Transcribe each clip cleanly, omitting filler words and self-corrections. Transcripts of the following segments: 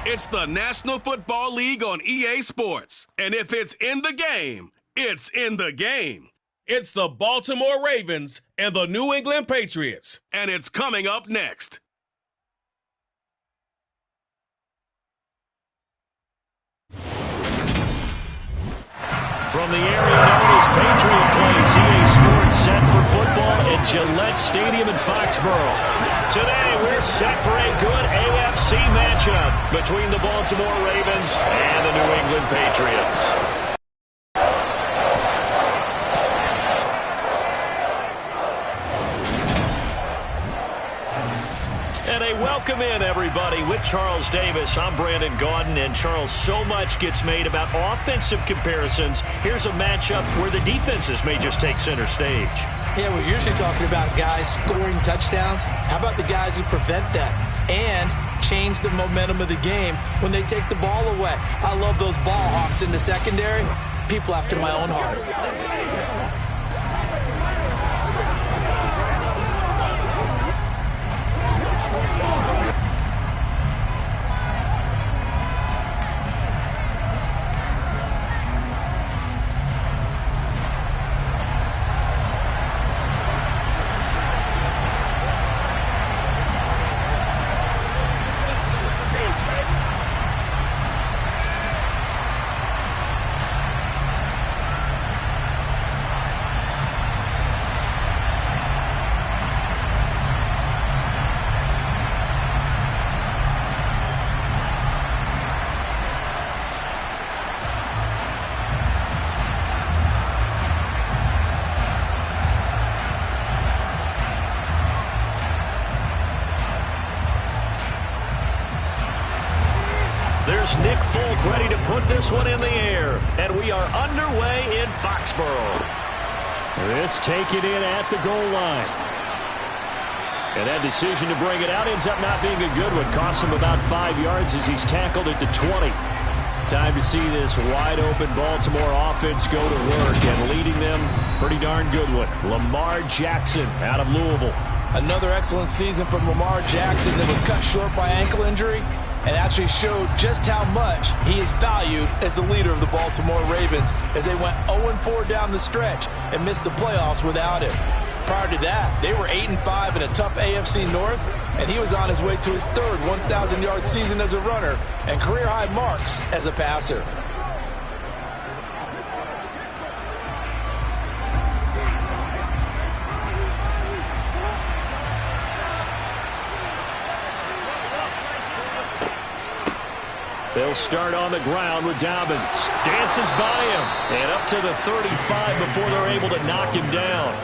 It's the National Football League on EA Sports. And if it's in the game, it's in the game. It's the Baltimore Ravens and the New England Patriots. And it's coming up next. From the area known as Patriot Place, EA Sports set for football at Gillette Stadium in Foxborough. Today, we're set for a good AFC matchup between the Baltimore Ravens and the New England Patriots. And a welcome in, everybody, with Charles Davis. I'm Brandon Gaudin, and Charles, so much gets made about offensive comparisons. Here's a matchup where the defenses may just take center stage. Yeah, we're usually talking about guys scoring touchdowns. How about the guys who prevent them and change the momentum of the game when they take the ball away? I love those ball hawks in the secondary. People after my own heart. There's Nick Folk ready to put this one in the air. And we are underway in Foxborough. This taken in at the goal line. And that decision to bring it out ends up not being a good one. Costs him about 5 yards as he's tackled at the 20. Time to see this wide-open Baltimore offense go to work, and leading them, pretty darn good one. Lamar Jackson out of Louisville. Another excellent season from Lamar Jackson that was cut short by ankle injury and actually showed just how much he is valued as the leader of the Baltimore Ravens as they went 0-4 down the stretch and missed the playoffs without him. Prior to that, they were 8-5 in a tough AFC North, and he was on his way to his third 1,000-yard season as a runner and career-high marks as a passer. They'll start on the ground with Dobbins. Dances by him. And up to the 35 before they're able to knock him down.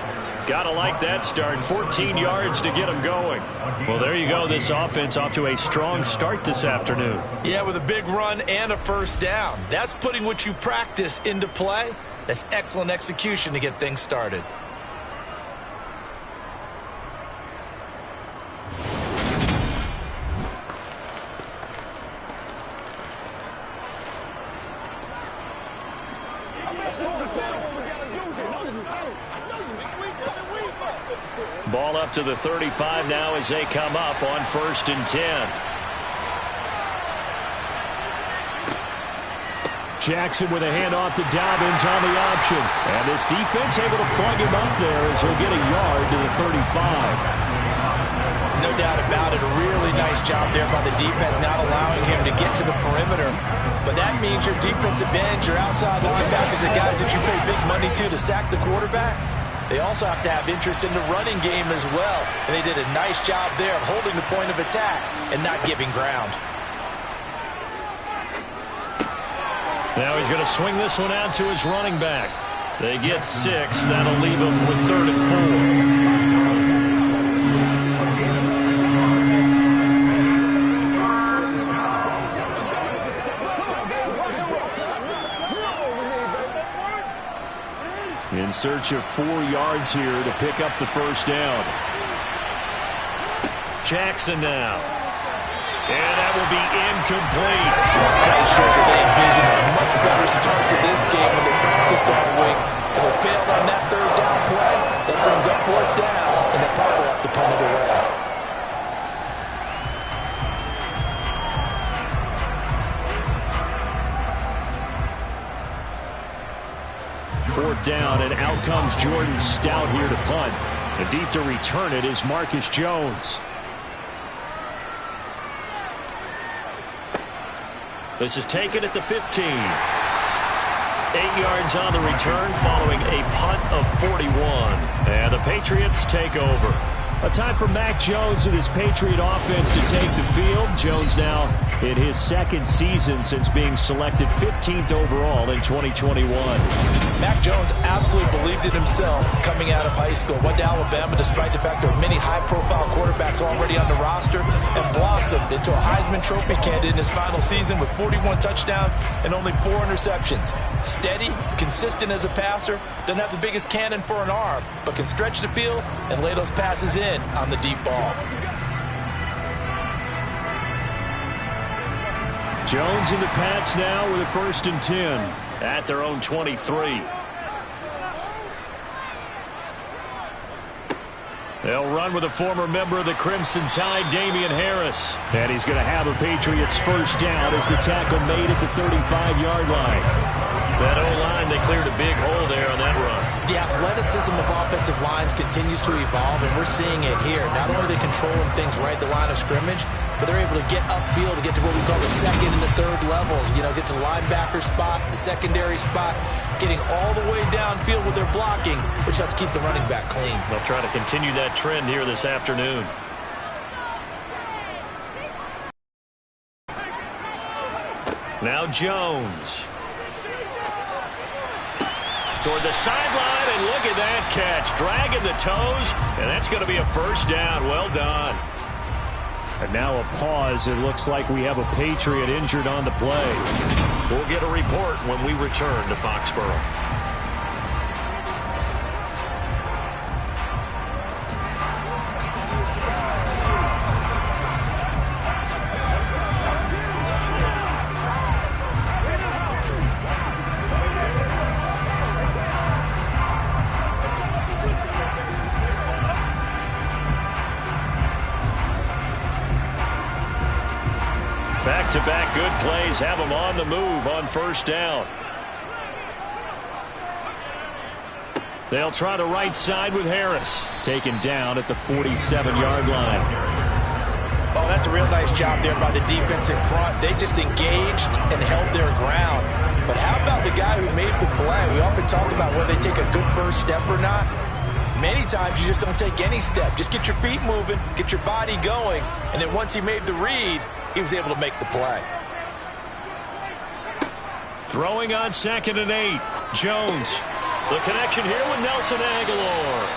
Gotta like that start. 14 yards to get him going. Well, there you go. This offense off to a strong start this afternoon. Yeah, with a big run and a first down. That's putting what you practice into play. That's excellent execution to get things started. Ball up to the 35 now as they come up on 1st and 10. Jackson with a handoff to Dobbins on the option. And this defense able to plug him up there as he'll get a yard to the 35. No doubt about it. A really nice job there by the defense, not allowing him to get to the perimeter. But that means your defensive ends, your outside linebackers, the guys that you pay big money to sack the quarterback, they also have to have interest in the running game as well. And they did a nice job there of holding the point of attack and not giving ground. Now he's going to swing this one out to his running back. They get 6. That'll leave them with 3rd and 4. In search of 4 yards here to pick up the first down. Jackson now. And that will be incomplete. Pretty sure that they envisioned a much better start to this game when they practiced all week. And they failed on that 3rd down play. That brings up 4th down, and they probably have to punt it away. 4th down, and out comes Jordan Stout here to punt. And deep to return it is Marcus Jones. This is taken at the 15. 8 yards on the return following a punt of 41. And the Patriots take over. A time for Mac Jones and his Patriot offense to take the field. Jones now in his 2nd season since being selected 15th overall in 2021. Mac Jones absolutely believed in himself coming out of high school. Went to Alabama despite the fact there are many high-profile quarterbacks already on the roster, and blossomed into a Heisman Trophy candidate in his final season with 41 touchdowns and only 4 interceptions. Steady, consistent as a passer, doesn't have the biggest cannon for an arm, but can stretch the field and lay those passes in on the deep ball. Jones in the Pats now with a 1st and 10 at their own 23. They'll run with a former member of the Crimson Tide, Damian Harris. And he's going to have a Patriots 1st down as the tackle made at the 35-yard line. That O-line, they cleared a big hole there on that run. The athleticism of offensive lines continues to evolve, and we're seeing it here. Not only are they controlling things right at the line of scrimmage, but they're able to get upfield to get to what we call the 2nd and the 3rd levels. You know, get to the linebacker spot, the secondary spot, getting all the way downfield with their blocking, which helps keep the running back clean. They'll try to continue that trend here this afternoon. Now Jones. Toward the sideline, and look at that catch. Dragging the toes, and that's going to be a 1st down. Well done. And now a pause. It looks like we have a Patriot injured on the play. We'll get a report when we return to Foxborough. Back-to-back good plays have them on the move on 1st down. They'll try the right side with Harris. Taken down at the 47-yard line. Oh, that's a real nice job there by the defense in front. They just engaged and held their ground. But how about the guy who made the play? We often talk about whether they take a good first step or not. Many times you just don't take any step. Just get your feet moving, get your body going, and then once he made the read, he was able to make the play. Throwing on 2nd and 8. Jones. The connection here with Nelson Aguilar.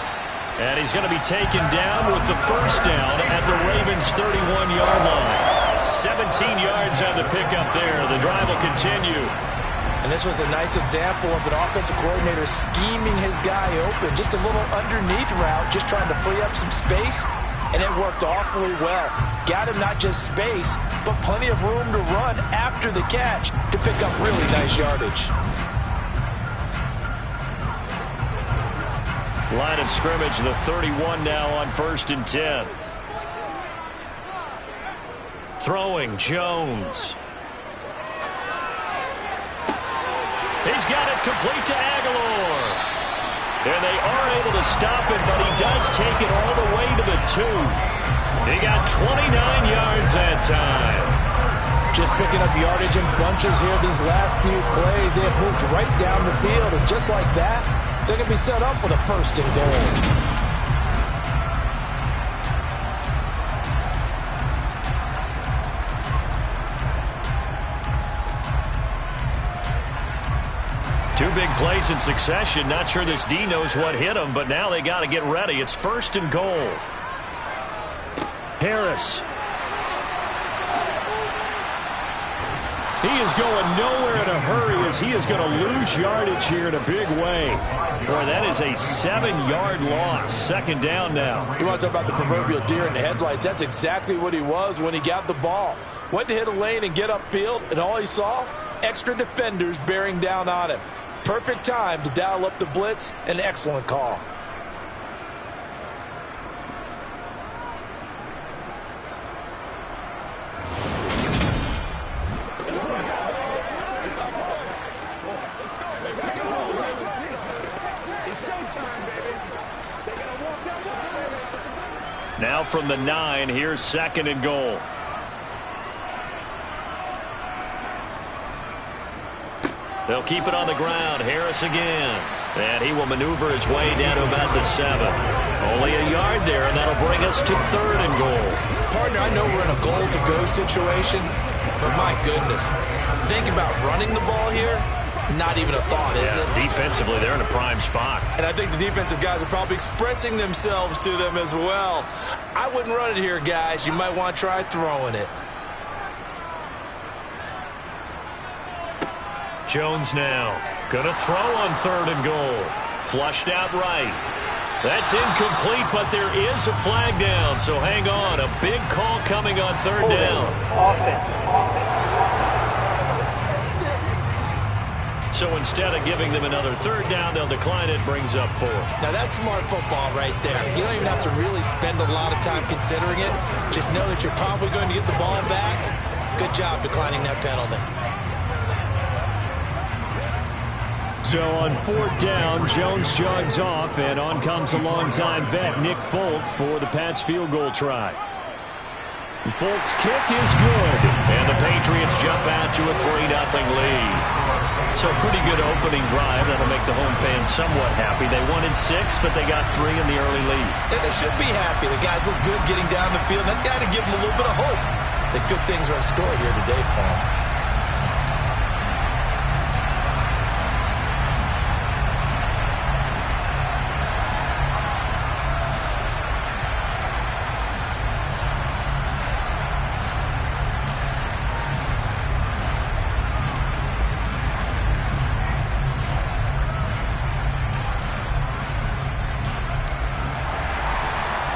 And he's going to be taken down with the 1st down at the Ravens' 31-yard line. 17 yards on the pickup there. The drive will continue. And this was a nice example of an offensive coordinator scheming his guy open. Just a little underneath route, just trying to free up some space. And it worked awfully well. Got him not just space, but plenty of room to run after the catch to pick up really nice yardage. Line of scrimmage, the 31 now on 1st and 10. Throwing, Jones. He's got it complete to Aguilar. And they are able to stop it, but he does take it all the way to the 2. He got 29 yards that time. Just picking up yardage in bunches here these last few plays. They have moved right down the field, and just like that, they're going to be set up with a 1st and goal. Two big plays in succession. Not sure this D knows what hit him, but now they got to get ready. It's 1st and goal. Harris. He is going nowhere in a hurry as he is going to lose yardage here in a big way. Boy, that is a 7-yard loss. 2nd down now. You want to talk about the proverbial deer in the headlights. That's exactly what he was when he got the ball. Went to hit a lane and get upfield, and all he saw, extra defenders bearing down on him. Perfect time to dial up the blitz. An excellent call. from the 9. Here's 2nd and goal. They'll keep it on the ground. Harris again. And he will maneuver his way down to about the 7. Only a yard there, and that'll bring us to 3rd and goal. Partner, I know we're in a goal-to-go situation, but my goodness. Think about running the ball here. Not even a thought, is it? Defensively, they're in a prime spot. And I think the defensive guys are probably expressing themselves to them as well. I wouldn't run it here, guys. You might want to try throwing it. Jones now. Gonna throw on 3rd and goal. Flushed out right. That's incomplete, but there is a flag down, so hang on. A big call coming on 3rd down. So instead of giving them another 3rd down, they'll decline it. Brings up 4. Now that's smart football right there. You don't even have to really spend a lot of time considering it. Just know that you're probably going to get the ball back. Good job declining that penalty. So on 4th down, Jones jogs off, and on comes a longtime vet, Nick Folk, for the Pats field goal try. Folk's kick is good. And the Patriots jump out to a 3-0 lead. So a pretty good opening drive. That'll make the home fans somewhat happy. They wanted 6, but they got 3 in the early lead. And they should be happy. The guys look good getting down the field. That's got to give them a little bit of hope that good things are in store here today for them.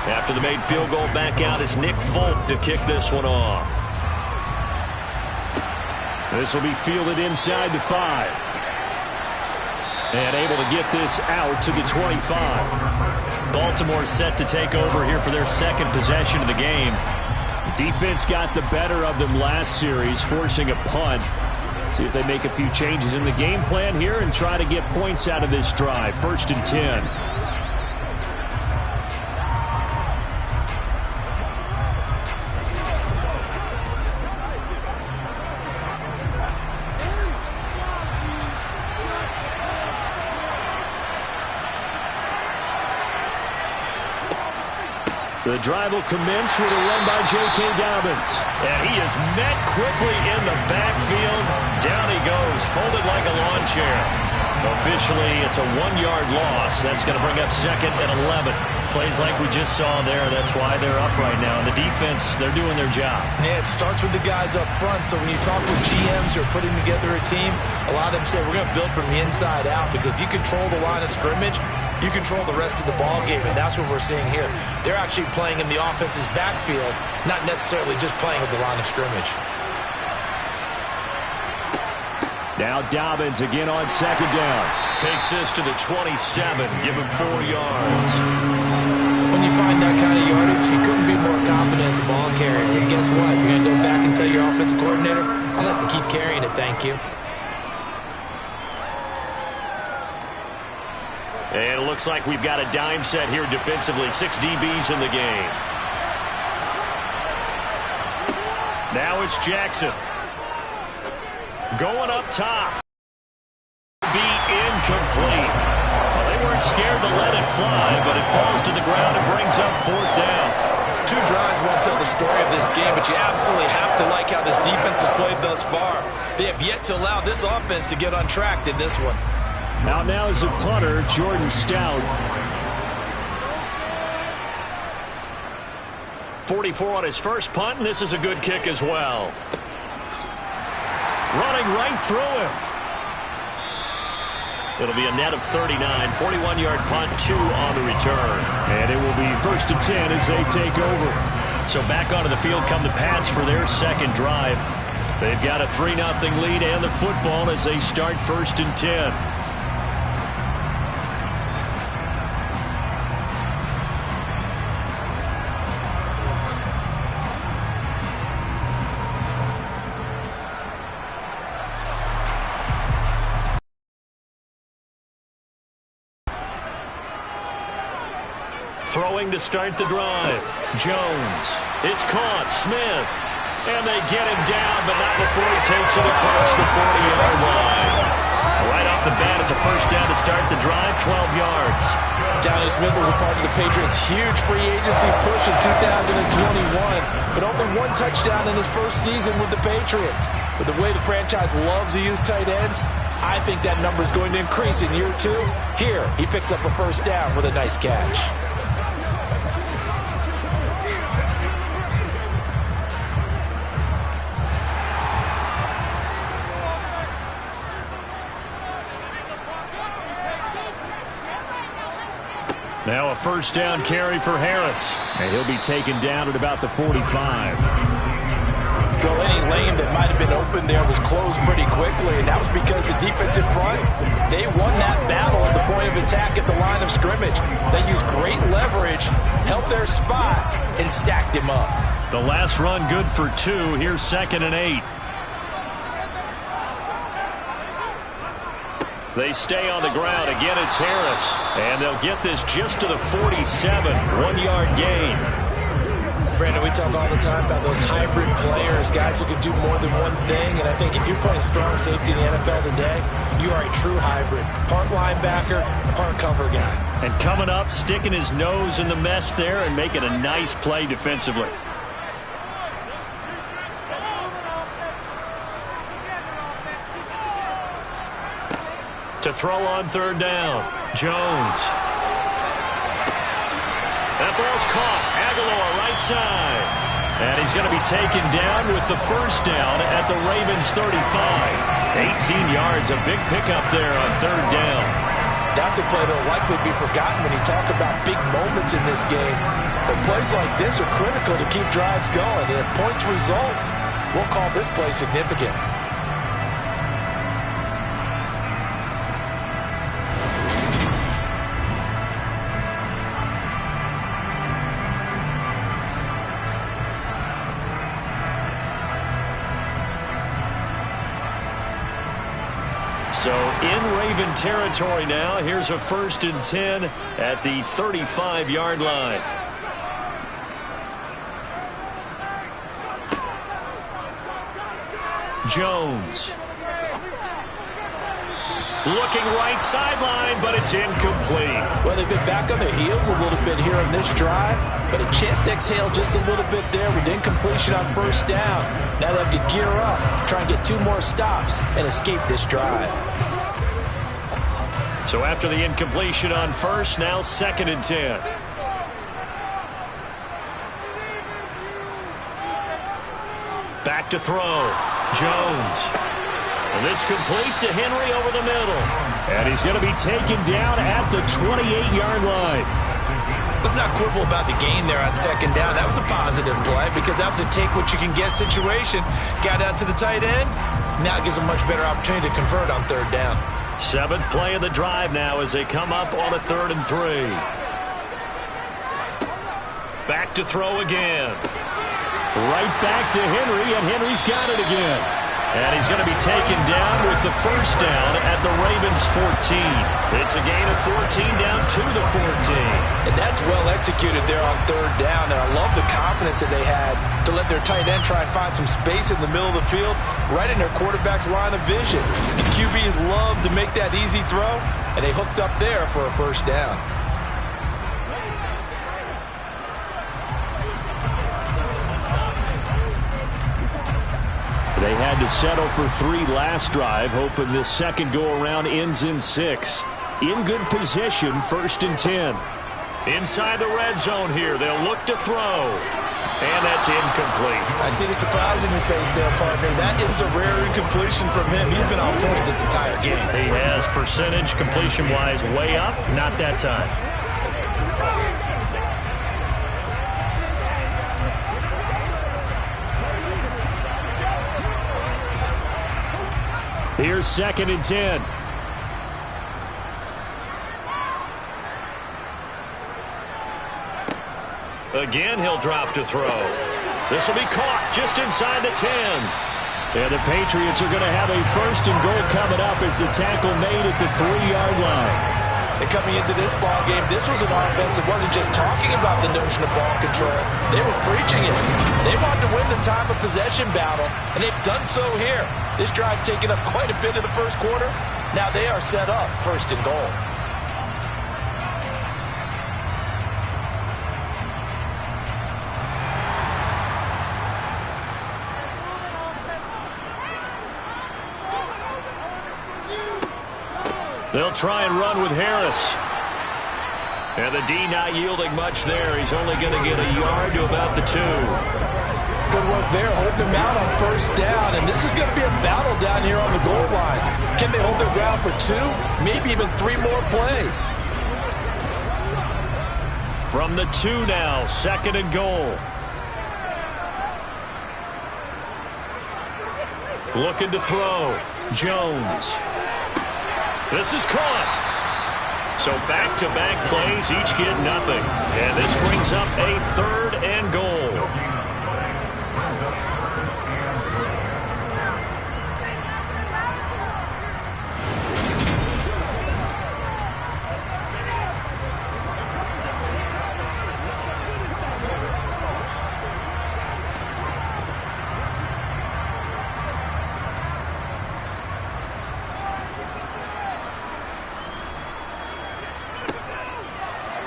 After the made field goal, back out is Nick Folk to kick this one off. This will be fielded inside the 5. And able to get this out to the 25. Baltimore set to take over here for their 2nd possession of the game. Defense got the better of them last series, forcing a punt. See if they make a few changes in the game plan here and try to get points out of this drive. 1st and 10. The drive will commence with a run by J.K. Dobbins. And he is met quickly in the backfield. Down he goes, folded like a lawn chair. Officially, it's a 1-yard loss. That's going to bring up 2nd and 11. Plays like we just saw there. That's why they're up right now. The defense, they're doing their job. Yeah, it starts with the guys up front. So when you talk with GMs who are putting together a team, a lot of them say we're going to build from the inside out, because if you control the line of scrimmage, you control the rest of the ball game, and that's what we're seeing here. They're actually playing in the offense's backfield, not necessarily just playing at the line of scrimmage. Now Dobbins again on 2nd down. Takes this to the 27. Give him 4 yards. When you find that kind of yardage, you couldn't be more confident as a ball carrier. And guess what? You're going to go back and tell your offensive coordinator, I'd like to keep carrying it, thank you. And it looks like we've got a dime set here defensively. 6 DBs in the game. Now it's Jackson. Going up top. Be incomplete. Well, they weren't scared to let it fly, but it falls to the ground and brings up 4th down. 2 drives won't tell the story of this game, but you absolutely have to like how this defense has played thus far. They have yet to allow this offense to get untracked in this one. Out now is the punter, Jordan Stout. 44 on his first punt, and this is a good kick as well. Running right through him. It'll be a net of 39, 41-yard punt, 2 on the return. And it will be 1st and 10 as they take over. So back onto the field come the Pats for their 2nd drive. They've got a 3-0 lead and the football as they start 1st and 10. Throwing to start the drive. Jones. It's caught. Smith. And they get him down, but not before he takes it across the 40-yard line. Right off the bat, it's a first down to start the drive, 12 yards. Johnny Smith was a part of the Patriots' huge free agency push in 2021, but only one touchdown in his first season with the Patriots. With the way the franchise loves to use tight ends, I think that number is going to increase in year 2. Here, he picks up a first down with a nice catch. Now a first down carry for Harris. And he'll be taken down at about the 45. Well, any lane that might have been open there was closed pretty quickly, and that was because the defensive front, they won that battle at the point of attack at the line of scrimmage. They used great leverage, held their spot, and stacked him up. The last run good for 2. Here's 2nd and 8. They stay on the ground. Again, it's Harris. And they'll get this just to the 47. 1-yard gain. Brandon, we talk all the time about those hybrid players, guys who can do more than one thing. And I think if you're playing strong safety in the NFL today, you are a true hybrid. Part linebacker, part cover guy. And coming up, sticking his nose in the mess there and making a nice play defensively. To throw on 3rd down. Jones. That ball's caught. Aguilar right side. And he's going to be taken down with the first down at the Ravens 35. 18 yards, a big pickup there on 3rd down. That's a play that will likely be forgotten when you talk about big moments in this game. But plays like this are critical to keep drives going. And if points result, we'll call this play significant. So in Raven territory now, here's a 1st and 10 at the 35-yard line. Jones. Looking right sideline, but it's incomplete. Well, they've been back on their heels a little bit here on this drive, but a chance to exhale just a little bit there with incompletion on 1st down. Now they have to gear up, try and get 2 more stops, and escape this drive. So after the incompletion on 1st, now 2nd and 10. Back to throw. Jones. And this complete to Henry over the middle. And he's going to be taken down at the 28-yard line. Let's not quibble about the gain there on 2nd down. That was a positive play because that was a take-what-you-can-get situation. Got out to the tight end. Now it gives a much better opportunity to convert on 3rd down. 7th play of the drive now as they come up on a 3rd and 3. Back to throw again. Right back to Henry, and Henry's got it again. And he's going to be taken down with the first down at the Ravens 14. It's a gain of 14 down to the 14. And that's well executed there on 3rd down. And I love the confidence that they had to let their tight end try and find some space in the middle of the field, right in their quarterback's line of vision. The QBs love to make that easy throw, and they hooked up there for a first down. They had to settle for 3 last drive, hoping this second go-around ends in 6. In good position, 1st and 10. Inside the red zone here, they'll look to throw. And that's incomplete. I see the surprise in your face there, partner. That is a rare incompletion from him. He's been on point this entire game. He has percentage completion-wise way up, not that time. Here's 2nd and 10. Again, he'll drop to throw. This will be caught just inside the 10. And the Patriots are going to have a 1st and goal coming up as the tackle made at the 3-yard line. And coming into this ball game, this was an offense that wasn't just talking about the notion of ball control. They were preaching it. They wanted to win the time of possession battle, and they've done so here. This drive's taken up quite a bit of the first quarter. Now they are set up first and goal. They'll try and run with Harris. And the D not yielding much there. He's only going to get a yard to about the 2. Good work there, holding them out on first down. And this is going to be a battle down here on the goal line. Can they hold their ground for 2, maybe even 3 more plays? From the 2 now, second and goal. Looking to throw. Jones. This is caught. So back-to-back plays, each get nothing. And this brings up a third and goal.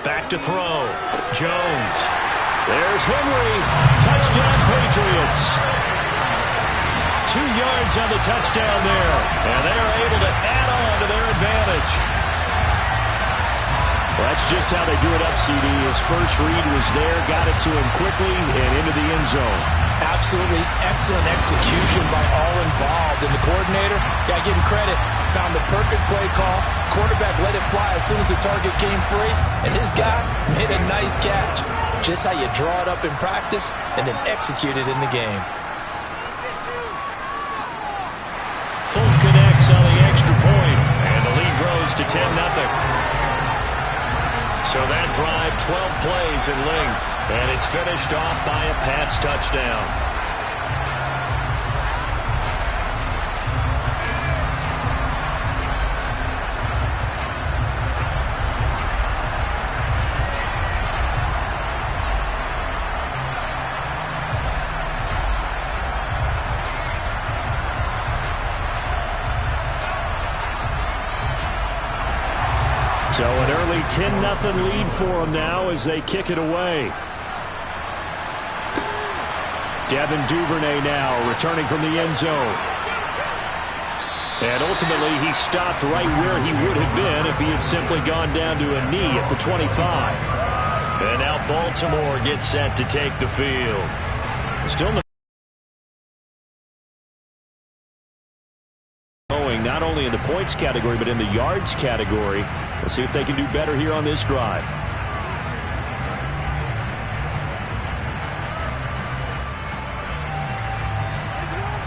Back to throw. Jones. There's Henry. Touchdown, Patriots. 2 yards on the touchdown there. And they are able to add on to their advantage. Well, that's just how they drew it up, CD. His first read was there, got it to him quickly, and into the end zone. Absolutely excellent execution by all involved. And the coordinator, got to give him credit, found the perfect play call. Quarterback let it fly as soon as the target came free. And his guy made a nice catch. Just how you draw it up in practice and then execute it in the game. Full connects on the extra point, and the lead grows to 10-0. So that drive, 12 plays in length, and it's finished off by a Pats touchdown. So an early 10-0 lead for them now as they kick it away. Devin Duvernay now returning from the end zone. And ultimately he stopped right where he would have been if he had simply gone down to a knee at the 25. And now Baltimore gets set to take the field. Still in the not only in the points category, but in the yards category. We'll see if they can do better here on this drive.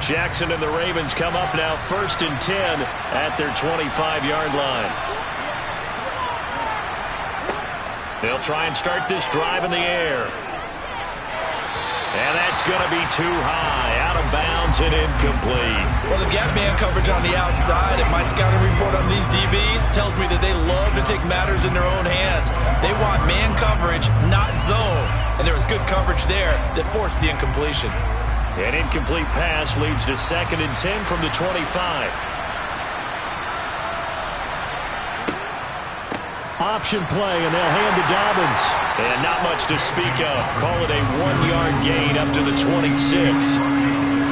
Jackson and the Ravens come up now 1st and 10 at their 25-yard line. They'll try and start this drive in the air. And that's going to be too high, out of bounds and incomplete. Well, they've got man coverage on the outside, and my scouting report on these DBs tells me that they love to take matters in their own hands. They want man coverage, not zone. And there was good coverage there that forced the incompletion. An incomplete pass leads to 2nd and 10 from the 25. Option play, and they'll hand to Dobbins. And not much to speak of. Call it a 1-yard gain up to the 26.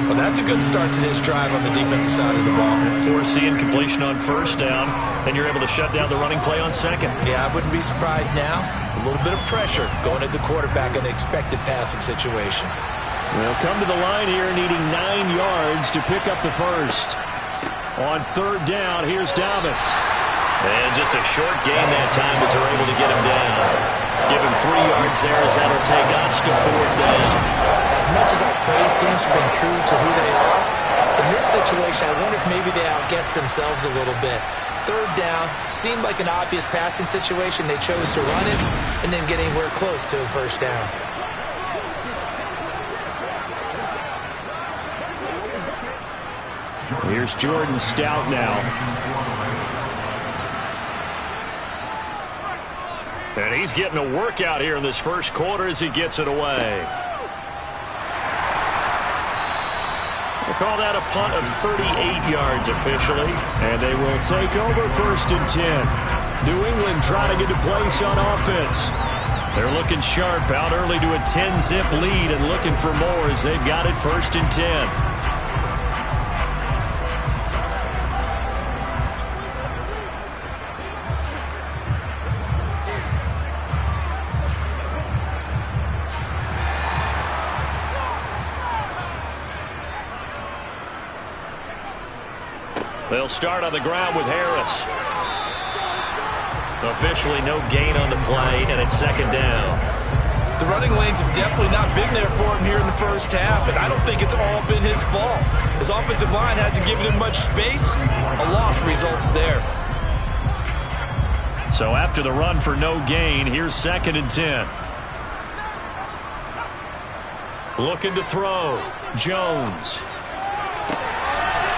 Well, that's a good start to this drive on the defensive side of the ball. Force the incompletion on first down, and you're able to shut down the running play on second. Yeah, I wouldn't be surprised now. A little bit of pressure going at the quarterback in the expected passing situation. They'll come to the line here needing 9 yards to pick up the first. On 3rd down, here's Dobbins. And just a short gain that time as they're able to get him down. Give him 3 yards there as that'll take us to 4th down. As much as I praise teams for being true to who they are, in this situation, I wonder if maybe they outguessed themselves a little bit. 3rd down seemed like an obvious passing situation. They chose to run it and then get anywhere close to the first down. Here's Jordan Stout now. And he's getting a workout here in this first quarter as he gets it away. We'll call that a punt of 38 yards officially. And they will take over 1st and 10. New England trying to get a place on offense. They're looking sharp, out early to a 10-zip lead and looking for more as they've got it 1st and 10. They'll start on the ground with Harris. Officially no gain on the play, and it's 2nd down. The running lanes have definitely not been there for him here in the first half, and I don't think it's all been his fault. His offensive line hasn't given him much space. A loss results there. So after the run for no gain, here's 2nd and 10. Looking to throw. Jones.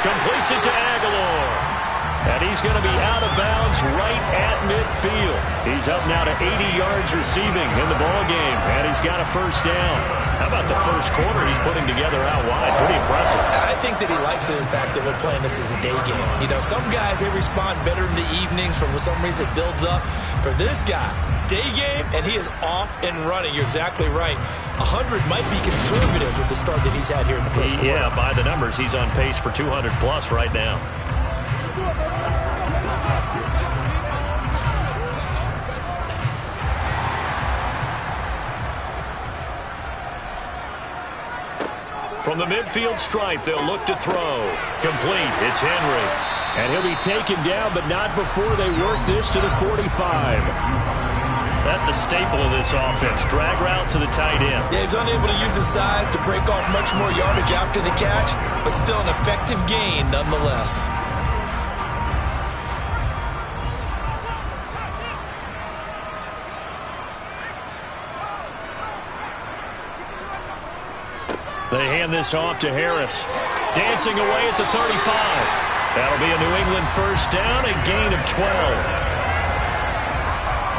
Completes it to Aguilar. And he's going to be out of bounds right at midfield. He's up now to 80 yards receiving in the ballgame, and he's got a 1st down. How about the first quarter he's putting together out wide? Pretty impressive. I think that he likes the fact that we're playing this as a day game. You know, some guys, they respond better in the evenings. For some reason, it builds up. For this guy, day game, and he is off and running. You're exactly right. 100 might be conservative with the start that he's had here in the first quarter. Yeah, by the numbers, he's on pace for 200-plus right now. From the midfield stripe, they'll look to throw. Complete. It's Henry. And he'll be taken down, but not before they work this to the 45. That's a staple of this offense. Drag route to the tight end. Yeah, he's unable to use his size to break off much more yardage after the catch, but still an effective gain nonetheless. They hand this off to Harris. Dancing away at the 35. That'll be a New England 1st down, a gain of 12.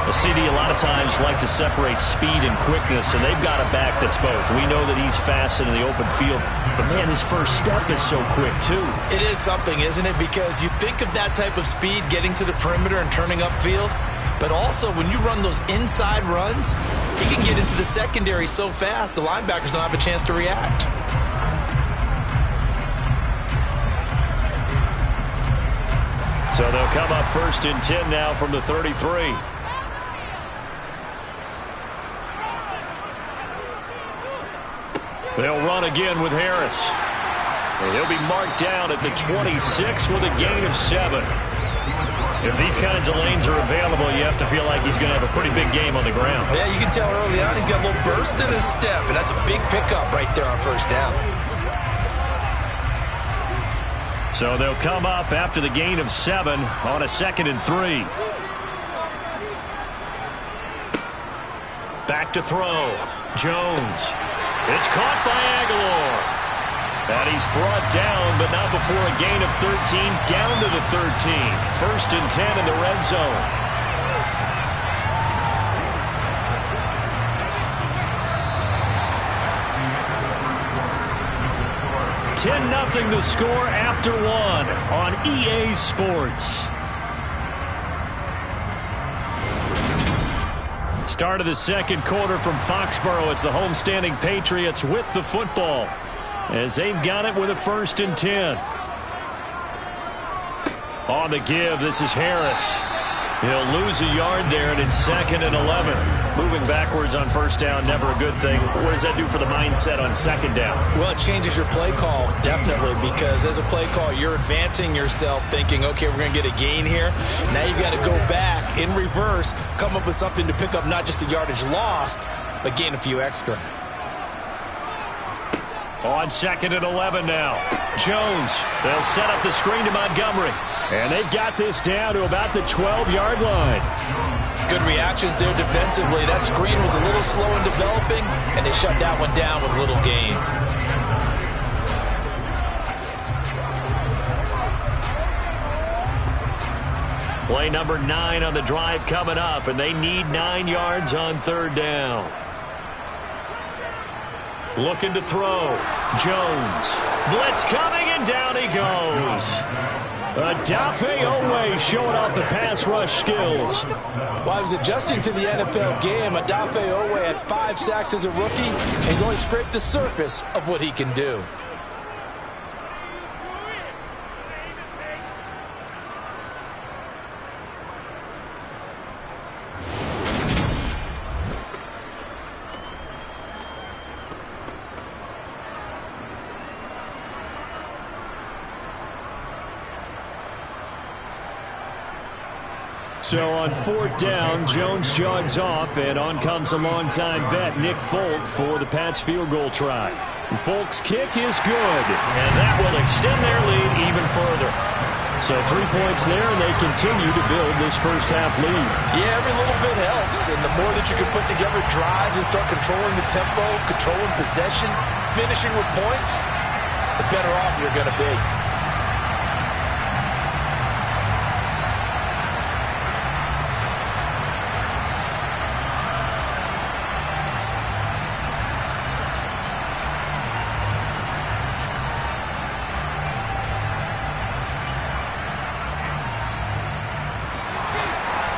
The CD a lot of times like to separate speed and quickness, and they've got a back that's both. We know that he's fast in the open field, but man, his first step is so quick too. It is something, isn't it? Because you think of that type of speed getting to the perimeter and turning upfield, but also when you run those inside runs, he can get into the secondary so fast the linebackers don't have a chance to react. So they'll come up 1st and 10 now from the 33. They'll run again with Harris. And he'll be marked down at the 26 with a gain of 7. If these kinds of lanes are available, you have to feel like he's going to have a pretty big game on the ground. Yeah, you can tell early on he's got a little burst in his step, and that's a big pickup right there on 1st down. So they'll come up after the gain of 7 on a 2nd and 3. Back to throw. Jones. It's caught by Aguilar. And he's brought down, but not before a gain of 13, down to the 13. 1st and 10 in the red zone. $10-0 the score after 1 on EA Sports. Start of the 2nd quarter from Foxborough. It's the homestanding Patriots with the football, as they've got it with a 1st and 10. On the give, this is Harris. He'll lose a yard there, and it's 2nd and 11. Moving backwards on 1st down, never a good thing. What does that do for the mindset on 2nd down? Well, it changes your play call, definitely, because as a play call, you're advancing yourself thinking, okay, we're going to get a gain here. Now you've got to go back in reverse, come up with something to pick up not just the yardage lost, but gain a few extra. On 2nd and 11 now. Jones, they'll set up the screen to Montgomery. And they've got this down to about the 12-yard line. Good reactions there defensively. That screen was a little slow in developing, and they shut that one down with little gain. Play number 9 on the drive coming up, and they need 9 yards on 3rd down. Looking to throw. Jones. Blitz coming, and down he goes. Adafe Owe showing off the pass rush skills. While I was adjusting to the NFL game, Adafe Owe had 5 sacks as a rookie, and he's only scraped the surface of what he can do. So on 4th down, Jones jogs off, and on comes a longtime vet, Nick Folk, for the Pats field goal try. And Folk's kick is good, and that will extend their lead even further. So 3 points there, and they continue to build this first half lead. Yeah, every little bit helps, and the more that you can put together drives and start controlling the tempo, controlling possession, finishing with points, the better off you're going to be.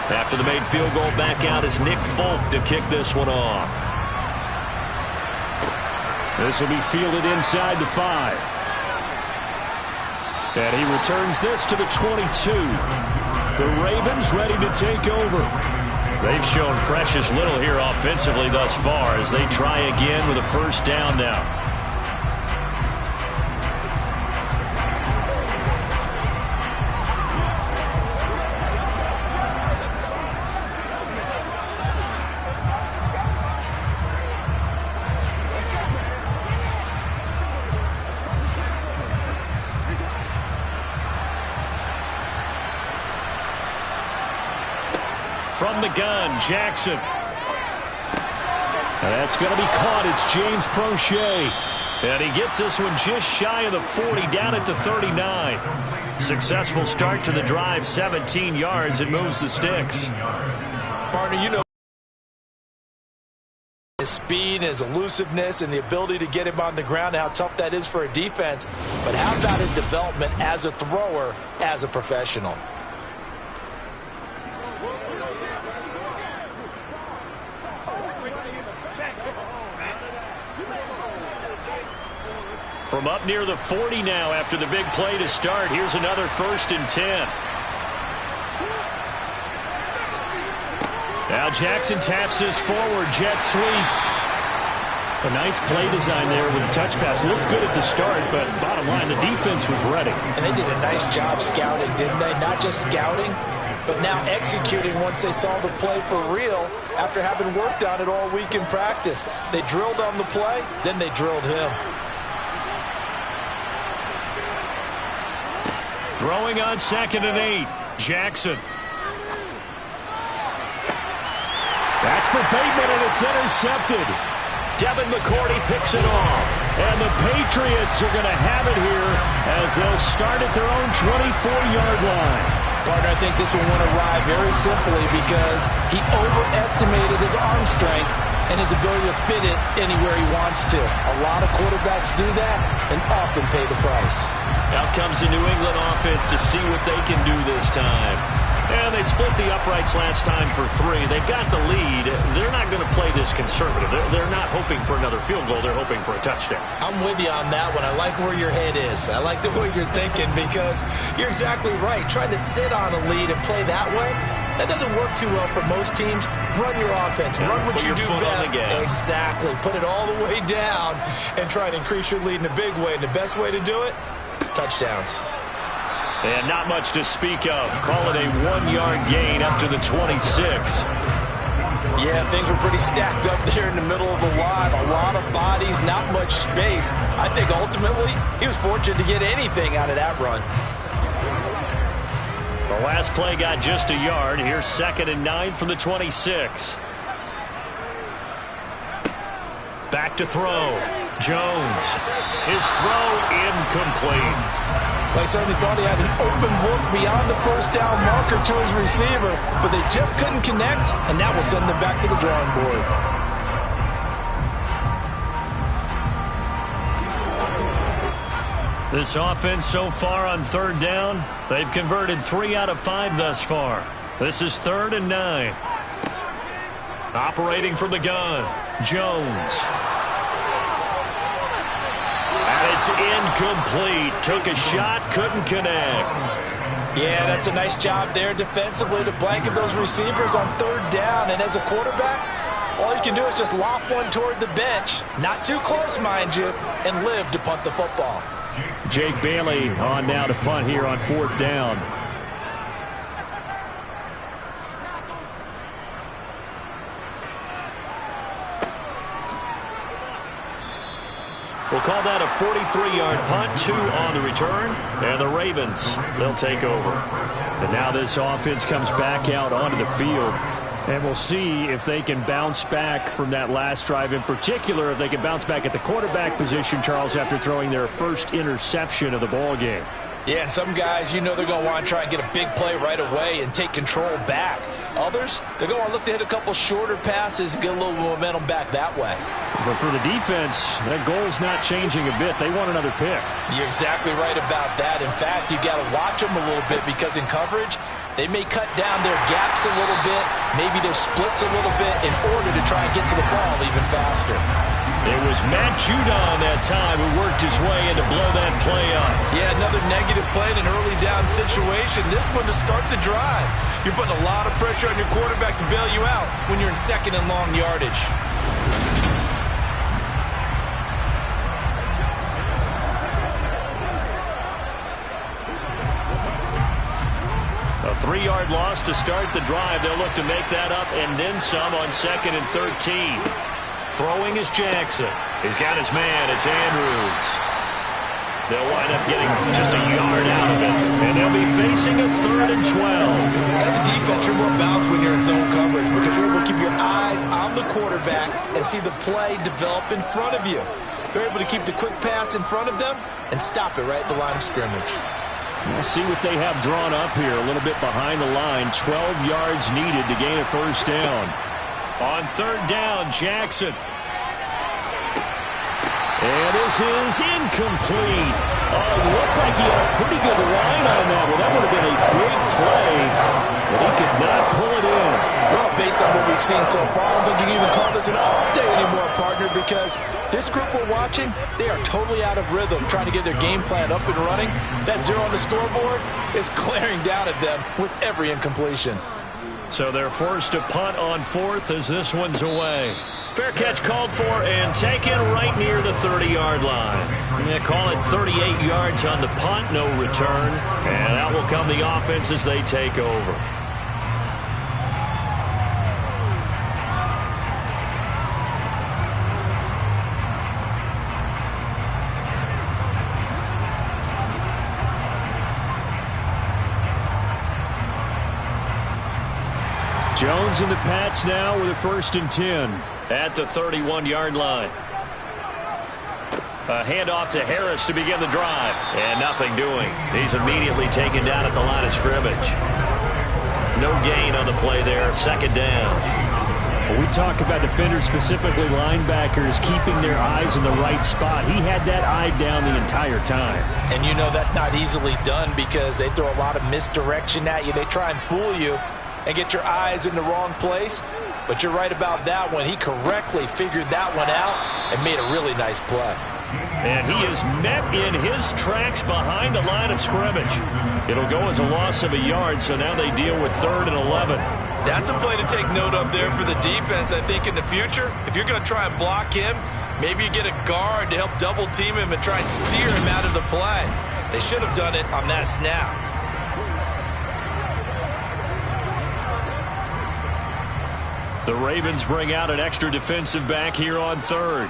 After the made field goal, back out is Nick Folk to kick this one off. This will be fielded inside the 5. And he returns this to the 22. The Ravens ready to take over. They've shown precious little here offensively thus far as they try again with a 1st down now. From the gun, Jackson. That's going to be caught. It's James Prochet. And he gets this one just shy of the 40, down at the 39. Successful start to the drive, 17 yards. It moves the sticks. Partner, you know his speed, his elusiveness, and the ability to get him on the ground, how tough that is for a defense. But how about his development as a thrower, as a professional? From up near the 40 now after the big play to start. Here's another 1st and 10. Now Jackson taps this forward, jet sweep. A nice play design there with the touch pass. Looked good at the start, but bottom line, the defense was ready. And they did a nice job scouting, didn't they? Not just scouting, but now executing once they saw the play for real after having worked on it all week in practice. They drilled on the play, then they drilled him. Throwing on 2nd and 8. Jackson. That's for Bateman, and it's intercepted. Devin McCourty picks it off. And the Patriots are going to have it here as they'll start at their own 24-yard line. Partner, I think this one went awry very simply because he overestimated his arm strength and his ability to fit it anywhere he wants to. A lot of quarterbacks do that and often pay the price. Out comes the New England offense to see what they can do this time. And they split the uprights last time for 3. They've got the lead. They're not going to play this conservative. They're not hoping for another field goal. They're hoping for a touchdown. I'm with you on that one. I like where your head is. I like the way you're thinking because you're exactly right. Trying to sit on a lead and play that way, that doesn't work too well for most teams. Run your offense. Run what you do best. Exactly. Put it all the way down and try and increase your lead in a big way. And the best way to do it, touchdowns. And not much to speak of. Call it a 1-yard gain up to the 26. Yeah, things were pretty stacked up there in the middle of the line. A lot of bodies, not much space. I think ultimately he was fortunate to get anything out of that run. The last play got just a yard. Here's 2nd and 9 from the 26. Back to throw. Jones. His throw incomplete. They certainly thought he had an open look beyond the first down marker to his receiver, but they just couldn't connect, and that will send them back to the drawing board. This offense so far on third down, they've converted 3 out of 5 thus far. This is 3rd and 9. Operating from the gun, Jones. And it's incomplete. Took a shot, couldn't connect. Yeah, that's a nice job there defensively to blanket those receivers on third down. And as a quarterback, all you can do is just loft one toward the bench. Not too close, mind you, and live to punt the football. Jake Bailey on now to punt here on 4th down. We'll call that a 43-yard punt, 2 on the return, and the Ravens, they'll take over. And now this offense comes back out onto the field, and we'll see if they can bounce back from that last drive, in particular if they can bounce back at the quarterback position, Charles, after throwing their first interception of the ball game. Yeah, and some guys, you know they're going to want to try and get a big play right away and take control back. Others, they're going to look to hit a couple shorter passes and get a little momentum back that way. But for the defense, that goal's not changing a bit. They want another pick. You're exactly right about that. In fact, you got to watch them a little bit because in coverage, they may cut down their gaps a little bit, maybe their splits a little bit in order to try and get to the ball even faster. It was Matt Judon that time who worked his way in to blow that play up. Yeah, another negative play in an early down situation. This one to start the drive. You're putting a lot of pressure on your quarterback to bail you out when you're in 2nd and long yardage. A 3-yard loss to start the drive. They'll look to make that up and then some on 2nd and 13. Throwing is Jackson. He's got his man. It's Andrews. They'll wind up getting just a yard out of it, and they'll be facing a 3rd and 12. As a defense, you're more balanced when you're in zone coverage because you're able to keep your eyes on the quarterback and see the play develop in front of you. You're able to keep the quick pass in front of them and stop it right at the line of scrimmage. We'll see what they have drawn up here. A little bit behind the line. 12 yards needed to gain a 1st down. On 3rd down, Jackson. And this is incomplete. Oh, it looked like he had a pretty good line on that. Well, that would have been a big play, but he could not pull it in. Well, based on what we've seen so far, I don't think you can even call this an off day anymore, partner, because this group we're watching, they are totally out of rhythm, trying to get their game plan up and running. That 0 on the scoreboard is glaring down at them with every incompletion. So they're forced to punt on 4th as this one's away. Fair catch called for and taken right near the 30-yard line. They call it 38 yards on the punt, no return. And out will come the offense as they take over. Jones and the Pats now with a 1st and 10 at the 31-yard line. A handoff to Harris to begin the drive. And nothing doing. He's immediately taken down at the line of scrimmage. No gain on the play there. 2nd down. When we talk about defenders, specifically linebackers, keeping their eyes in the right spot. He had that eye down the entire time. And you know that's not easily done because they throw a lot of misdirection at you. They try and fool you and get your eyes in the wrong place. But you're right about that one. He correctly figured that one out and made a really nice play. And he is met in his tracks behind the line of scrimmage. It'll go as a loss of a yard, so now they deal with 3rd and 11. That's a play to take note of there for the defense, I think, in the future. If you're going to try and block him, maybe you get a guard to help double team him and try and steer him out of the play. They should have done it on that snap. The Ravens bring out an extra defensive back here on 3rd.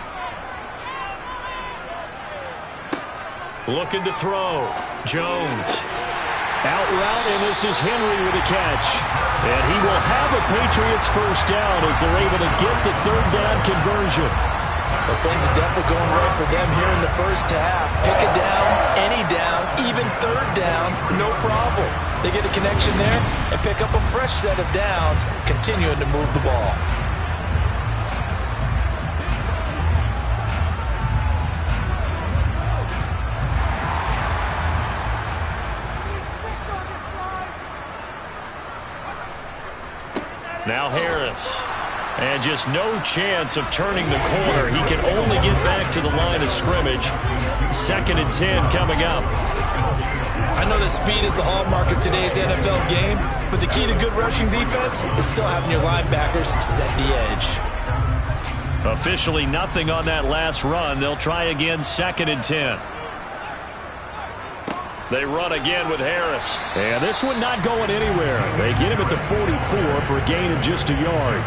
Looking to throw. Jones. Out route, and this is Henry with a catch. And he will have a Patriots 1st down as they're able to get the 3rd down conversion. But things are definitely going right for them here in the first half. Pick a down, any down, even third down, no problem. They get a connection there and pick up a fresh set of downs, continuing to move the ball. Now Harris. And just no chance of turning the corner. He can only get back to the line of scrimmage. 2nd and 10 coming up. I know that speed is the hallmark of today's NFL game, but the key to good rushing defense is still having your linebackers set the edge. Officially nothing on that last run. They'll try again 2nd and 10. They run again with Harris. And this one not going anywhere. They get him at the 44 for a gain of just a yard.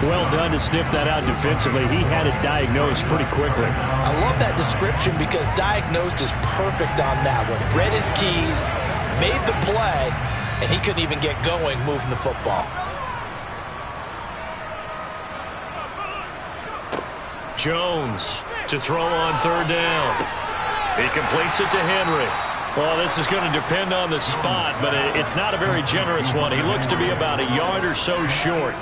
Well done to sniff that out defensively. He had it diagnosed pretty quickly. I love that description because diagnosed is perfect on that one. Read his keys, made the play, and he couldn't even get going moving the football. Jones to throw on 3rd down. He completes it to Henry. Well, this is going to depend on the spot, but it's not a very generous one. He looks to be about a yard or so short.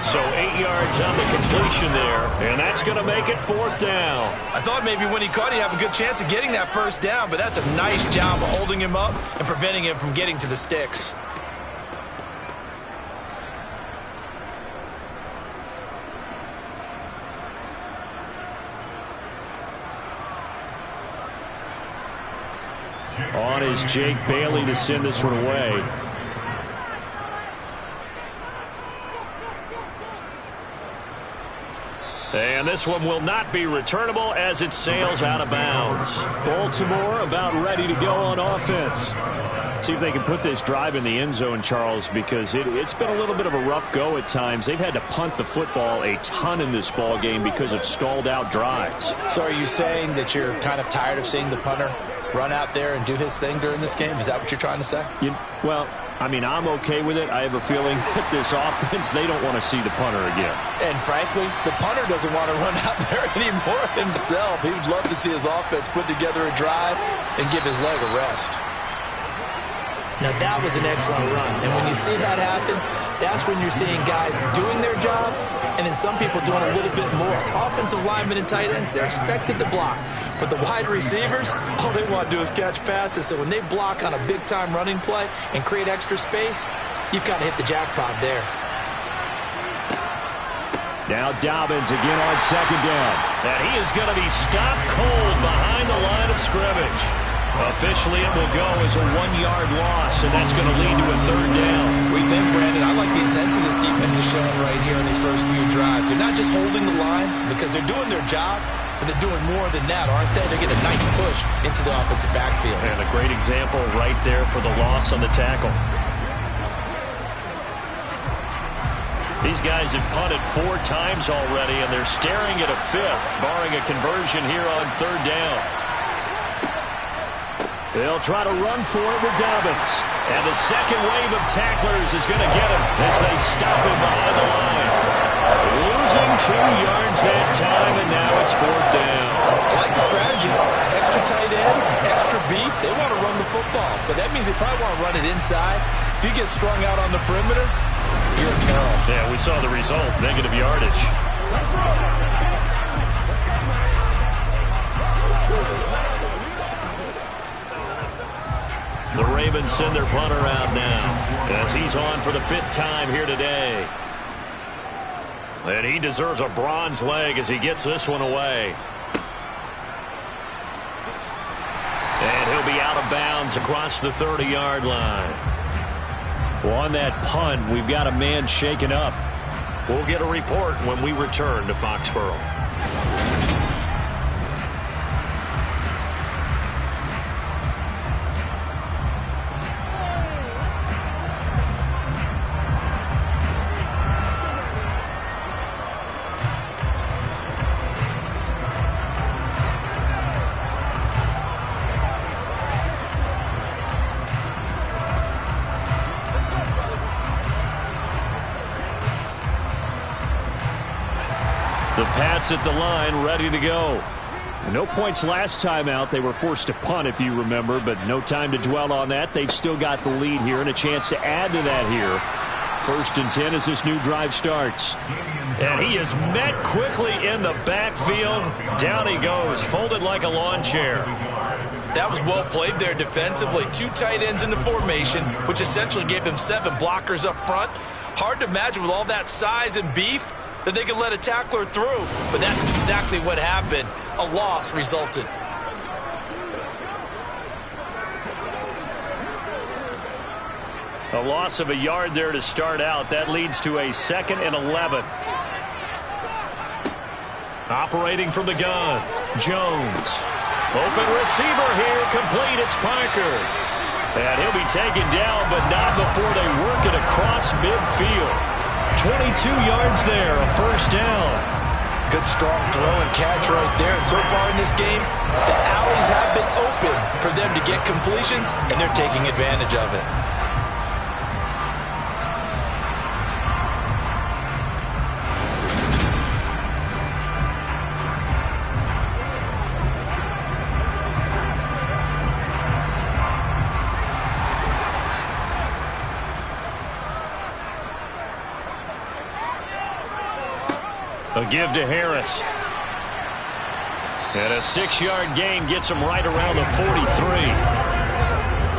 So 8 yards on the completion there, and that's going to make it 4th down. I thought maybe when he caught, he'd have a good chance of getting that first down, but that's a nice job of holding him up and preventing him from getting to the sticks. On is Jake Bailey to send this one away. And this one will not be returnable as it sails out of bounds. Baltimore about ready to go on offense. See if they can put this drive in the end zone, Charles, because it's been a little bit of a rough go at times. They've had to punt the football a ton in this ball game because of stalled out drives. So are you saying that you're kind of tired of seeing the punter run out there and do his thing during this game? Is that what you're trying to say? Well, I mean, I'm okay with it. I have a feeling that this offense, they don't want to see the punter again. And frankly, the punter doesn't want to run out there anymore himself. He would love to see his offense put together a drive and give his leg a rest. Now, that was an excellent run. And when you see that happen, that's when you're seeing guys doing their job and then some people doing a little bit more. Offensive linemen and tight ends, they're expected to block. But the wide receivers, all they want to do is catch passes. So when they block on a big-time running play and create extra space, you've got to hit the jackpot there. Now Dobbins again on 2nd down. And he is going to be stopped cold behind the line of scrimmage. Officially, it will go as a 1-yard loss, and that's going to lead to a 3rd down. We think, Brandon, I like the intensity this defense is showing right here in these first few drives. They're not just holding the line because they're doing their job, but they're doing more than that, aren't they? They're getting a nice push into the offensive backfield. And a great example right there for the loss on the tackle. These guys have punted 4 times already, and they're staring at a 5th, barring a conversion here on 3rd down. They'll try to run for it with Dobbins. And the second wave of tacklers is going to get him as they stop him behind the line. Losing 2 yards that time, and now it's 4th down. I like the strategy. Extra tight ends, extra beef. They want to run the football, but that means they probably want to run it inside. If you get strung out on the perimeter, you're in peril. Yeah, we saw the result, negative yardage. The Ravens send their punter out now as he's on for the 5th time here today. And he deserves a bronze leg as he gets this one away. And he'll be out of bounds across the 30-yard line. Well, on that punt, we've got a man shaken up. We'll get a report when we return to Foxborough. The Pats at the line, ready to go. No points last time out. They were forced to punt, if you remember, but no time to dwell on that. They've still got the lead here and a chance to add to that here. 1st and 10 as this new drive starts. And he is met quickly in the backfield. Down he goes, folded like a lawn chair. That was well played there defensively. 2 tight ends in the formation, which essentially gave them 7 blockers up front. Hard to imagine with all that size and beef that they could let a tackler through, but that's exactly what happened. A loss resulted. A loss of a yard there to start out. That leads to a 2nd and 11. Operating from the gun, Jones. Open receiver here, complete. It's Parker. And he'll be taken down, but not before they work it across midfield. 22 yards there, a 1st down. Good strong throw and catch right there. And so far in this game, the alleys have been open for them to get completions, and they're taking advantage of it. A give to Harris. And a 6-yard gain gets him right around the 43.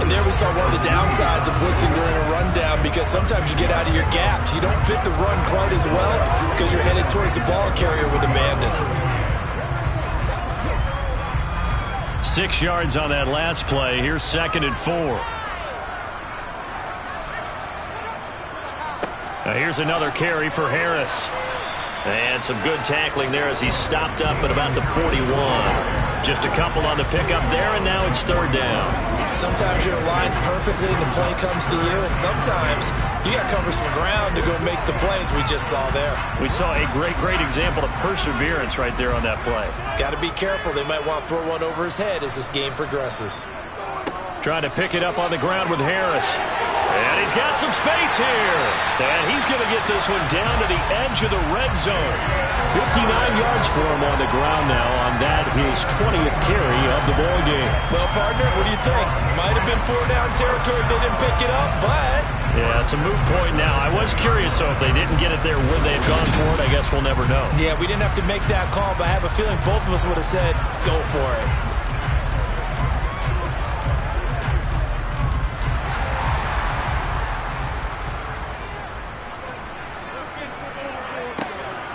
And there we saw one of the downsides of blitzing during a rundown, because sometimes you get out of your gaps. You don't fit the run quite as well because you're headed towards the ball carrier with abandon. 6 yards on that last play. Here's 2nd and 4. Now here's another carry for Harris. And some good tackling there as he stopped up at about the 41. Just a couple on the pickup there, and now it's 3rd down. Sometimes you're aligned perfectly and the play comes to you, and sometimes you got to cover some ground to go make the plays we just saw there. We saw a great example of perseverance right there on that play. Got to be careful. They might want to throw one over his head as this game progresses. Trying to pick it up on the ground with Harris. And he's got some space here. And he's going to get this one down to the edge of the red zone. 59 yards for him on the ground now on that, his 20th carry of the ball game. Well, partner, what do you think? Might have been 4-down territory if they didn't pick it up, but... Yeah, it's a moot point now. I was curious, so if they didn't get it there, would they have gone for it? I guess we'll never know. Yeah, we didn't have to make that call, but I have a feeling both of us would have said, go for it.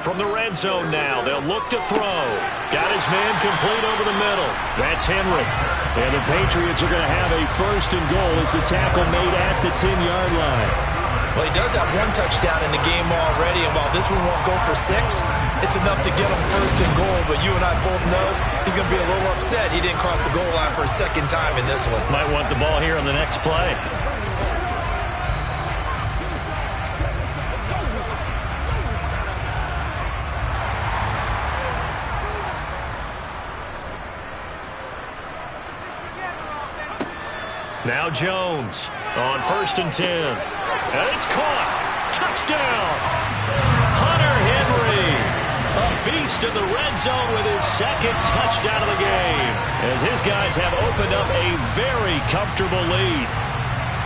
From the red zone now, they'll look to throw. Got his man complete over the middle. That's Henry. And the Patriots are going to have a 1st and goal as the tackle made at the 10-yard line. Well, he does have 1 touchdown in the game already, and while this one won't go for 6, it's enough to get him 1st and goal. But you and I both know he's going to be a little upset he didn't cross the goal line for a 2nd time in this one. Might want the ball here on the next play. Now Jones on 1st and 10. And it's caught. Touchdown. Hunter Henry. A beast in the red zone with his 2nd touchdown of the game. As his guys have opened up a very comfortable lead.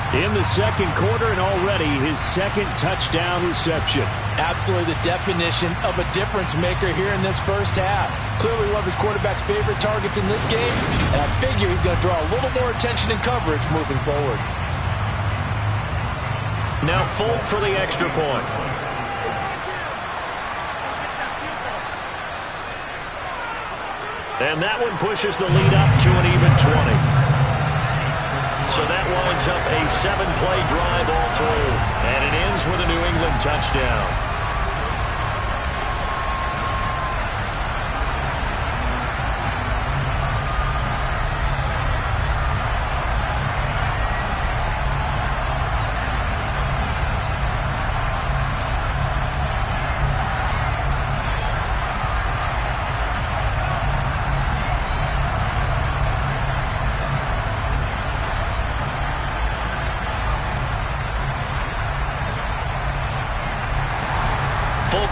In the 2nd quarter and already his 2nd touchdown reception. Absolutely the definition of a difference maker here in this 1st half. Clearly one of his quarterback's favorite targets in this game, and I figure he's going to draw a little more attention and coverage moving forward. Now Folk for the extra point. And that one pushes the lead up to an even 20. So that winds up a 7-play drive all told. And it ends with a New England touchdown.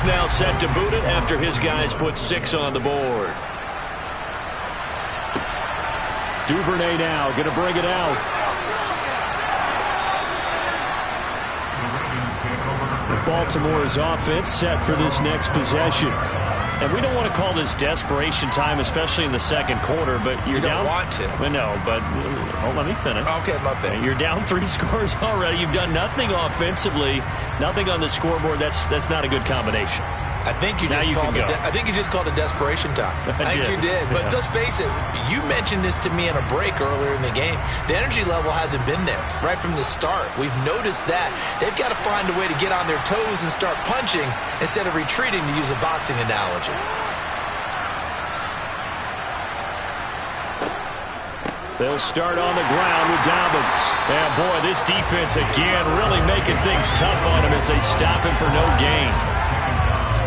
now set to boot it after his guys put 6 on the board. Duvernay now going to bring it out. Baltimore's offense set for this next possession. And we don't want to call this desperation time, especially in the second quarter, but you're down. You don't want to. No, but let me finish. Okay, my bad. You're down 3 scores already. You've done nothing offensively, nothing on the scoreboard. That's not a good combination. I think you just called it desperation time. I think you did. But let's face it, you mentioned this to me in a break earlier in the game. The energy level hasn't been there right from the start. We've noticed that. They've got to find a way to get on their toes and start punching instead of retreating, to use a boxing analogy. They'll start on the ground with Dobbins. And boy, this defense again really making things tough on him as they stop him for no gain.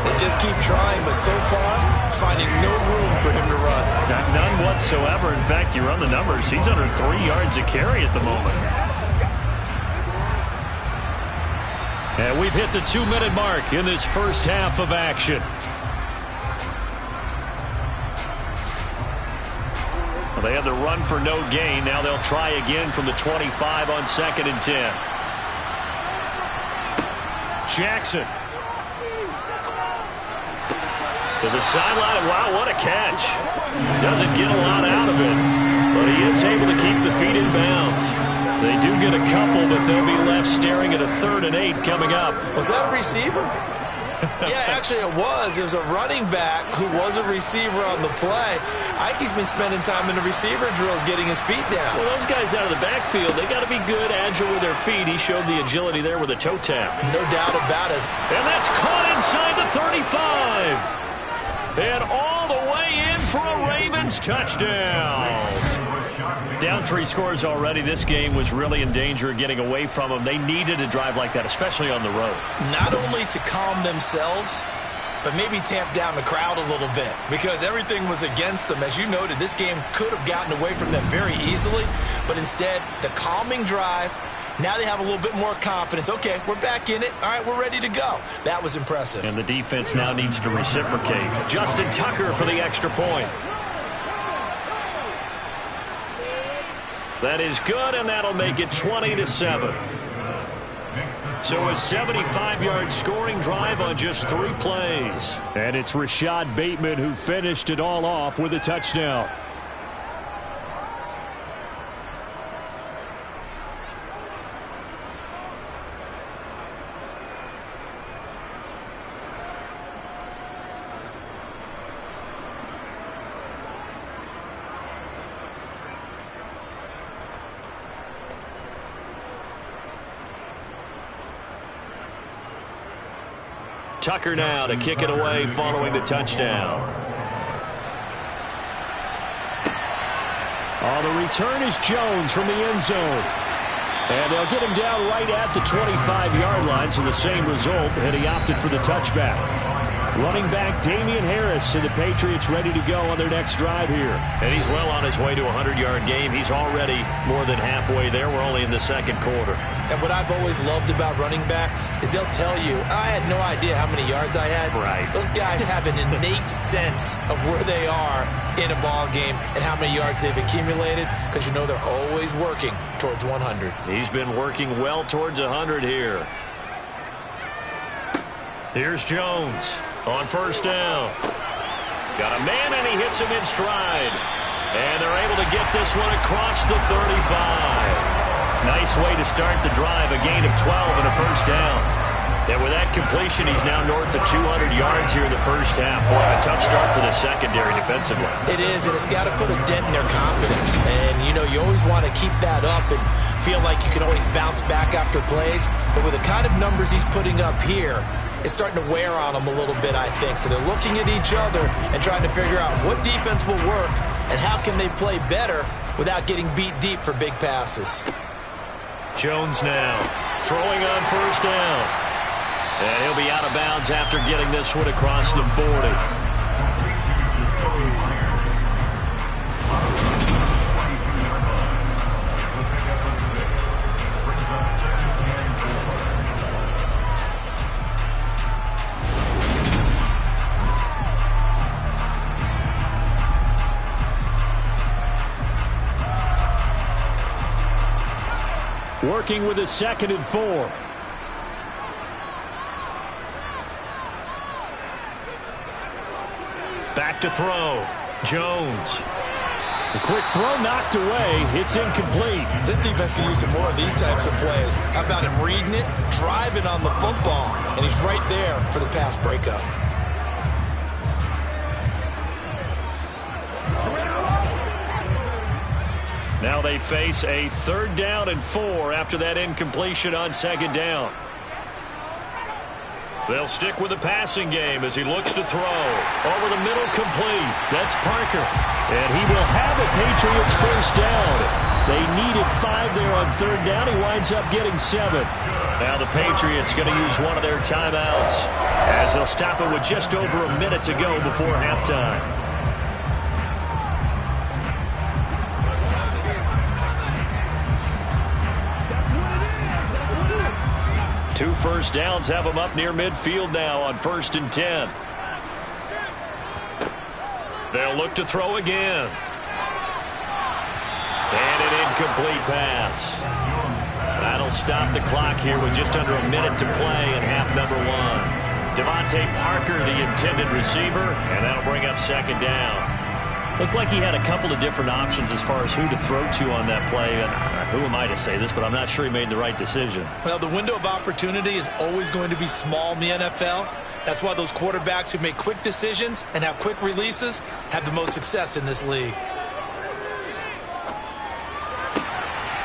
They just keep trying, but so far, finding no room for him to run. None whatsoever. In fact, you run the numbers. He's under 3 yards a carry at the moment. And we've hit the 2-minute mark in this first half of action. Well, they had the run for no gain. Now they'll try again from the 25 on 2nd and 10. Jackson. To the sideline. Wow, what a catch. Doesn't get a lot out of it, but he is able to keep the feet in bounds. They do get a couple, but they'll be left staring at a 3rd and 8 coming up. Was that a receiver? Yeah, actually it was. It was a running back who was a receiver on the play. Ike's been spending time in the receiver drills getting his feet down. Well, those guys out of the backfield, they got to be good, agile with their feet. He showed the agility there with a toe tap. No doubt about it. And that's caught inside the 35. And all the way in for a Ravens touchdown. Down 3 scores already. This game was really in danger of getting away from them. They needed a drive like that, especially on the road. Not only to calm themselves, but maybe tamp down the crowd a little bit, because everything was against them. As you noted, this game could have gotten away from them very easily, but instead, the calming drive. Now they have a little bit more confidence. Okay, we're back in it. All right, we're ready to go. That was impressive. And the defense now needs to reciprocate. Justin Tucker for the extra point. That is good, and that'll make it 20-7. So a 75-yard scoring drive on just 3 plays. And it's Rashad Bateman who finished it all off with a touchdown. Tucker now to kick it away following the touchdown. The return is Jones from the end zone. And they'll get him down right at the 25-yard line, so the same result, and he opted for the touchback. Running back Damian Harris and the Patriots ready to go on their next drive here. And he's well on his way to a 100-yard game. He's already more than halfway there. We're only in the second quarter. And what I've always loved about running backs is they'll tell you, I had no idea how many yards I had. Right. Those guys have an innate sense of where they are in a ball game and how many yards they've accumulated, because you know they're always working towards 100. He's been working well towards 100 here. Here's Jones on first down. Got a man, and he hits him in stride. And they're able to get this one across the 35. Nice way to start the drive, a gain of 12 and a first down. And with that completion, he's now north of 200 yards here in the first half. Boy, a tough start for the secondary defensively. It is, and it's got to put a dent in their confidence. And, you know, you always want to keep that up and feel like you can always bounce back after plays. But with the kind of numbers he's putting up here, it's starting to wear on them a little bit, I think. So they're looking at each other and trying to figure out what defense will work and how can they play better without getting beat deep for big passes. Jones now throwing on first down. And he'll be out of bounds after getting this one across the 40. Working with a 2nd and 4. Back to throw. Jones. The quick throw knocked away. It's incomplete. This defense can use some more of these types of plays. How about him reading it, driving on the football, and he's right there for the pass breakup. Now they face a 3rd down and 4 after that incompletion on 2nd down. They'll stick with the passing game as he looks to throw. Over the middle, complete. That's Parker. And he will have a Patriots 1st down. They needed 5 there on 3rd down. He winds up getting 7. Now the Patriots going to use one of their timeouts as they'll stop it with just over a minute to go before halftime. Two 1st downs have them up near midfield now on 1st and 10. They'll look to throw again. And an incomplete pass. That'll stop the clock here with just under a minute to play in half number 1. Devontae Parker, the intended receiver, and that'll bring up 2nd down. Looked like he had a couple of different options as far as who to throw to on that play. And who am I to say this, but I'm not sure he made the right decision. Well, the window of opportunity is always going to be small in the NFL. That's why those quarterbacks who make quick decisions and have quick releases have the most success in this league.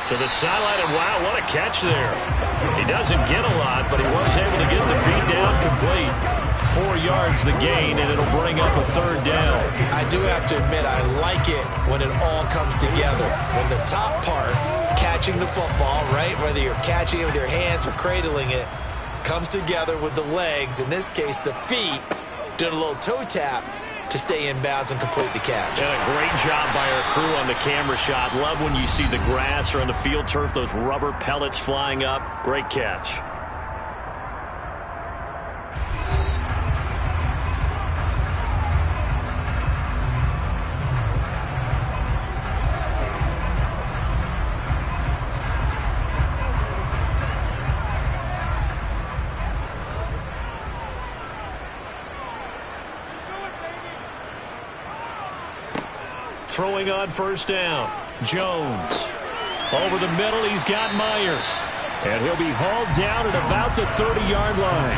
To the sideline, and wow, what a catch there. He doesn't get a lot, but he was able to get the feed down complete. 4 yards the gain, and it'll bring up a 3rd down. I do have to admit, I like it when it all comes together. When the top part, catching the football, right, whether you're catching it with your hands or cradling it, comes together with the legs, in this case the feet, doing a little toe tap to stay in bounds and complete the catch. And a great job by our crew on the camera shot. Love when you see the grass or on the field turf, those rubber pellets flying up. Great catch. Throwing on 1st down. Jones. Over the middle, he's got Myers. And he'll be hauled down at about the 30-yard line.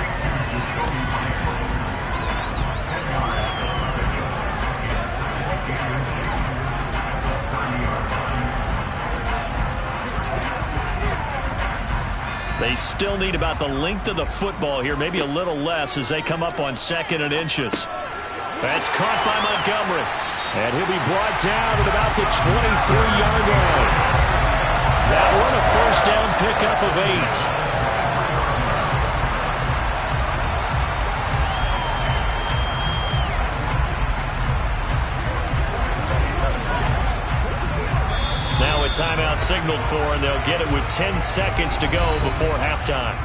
They still need about the length of the football here, maybe a little less as they come up on 2nd and inches. That's caught by Montgomery. And he'll be brought down at about the 23-yard line. That one a 1st down pickup of 8. Now a timeout signaled for, and they'll get it with 10 seconds to go before halftime.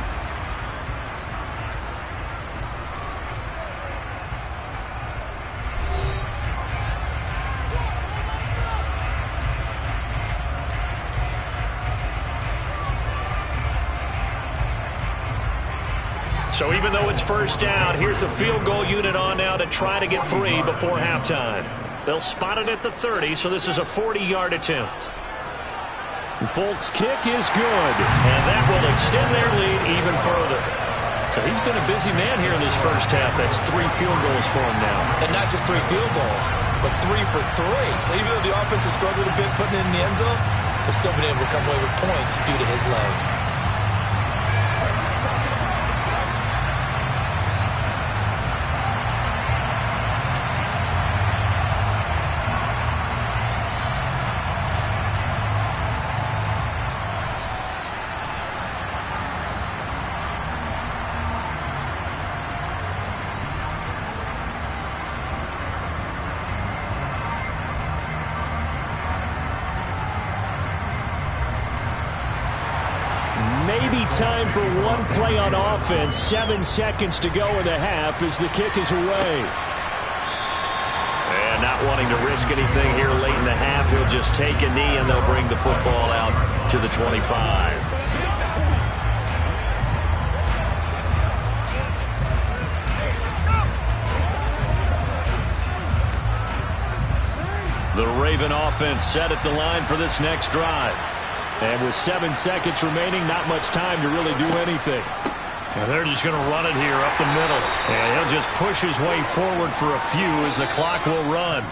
So even though it's 1st down, here's the field goal unit on now to try to get 3 before halftime. They'll spot it at the 30, so this is a 40-yard attempt. Folk's kick is good, and that will extend their lead even further. So he's been a busy man here in this 1st half. That's 3 field goals for him now. And not just 3 field goals, but 3 for 3. So even though the offense has struggled a bit putting it in the end zone, they've still been able to come away with points due to his leg. Maybe time for one play on offense. 7 seconds to go in the half as the kick is away. And not wanting to risk anything here late in the half, he'll just take a knee and they'll bring the football out to the 25. The Raven offense set at the line for this next drive. And with 7 seconds remaining, not much time to really do anything. And they're just going to run it here up the middle. And he'll just push his way forward for a few as the clock will run.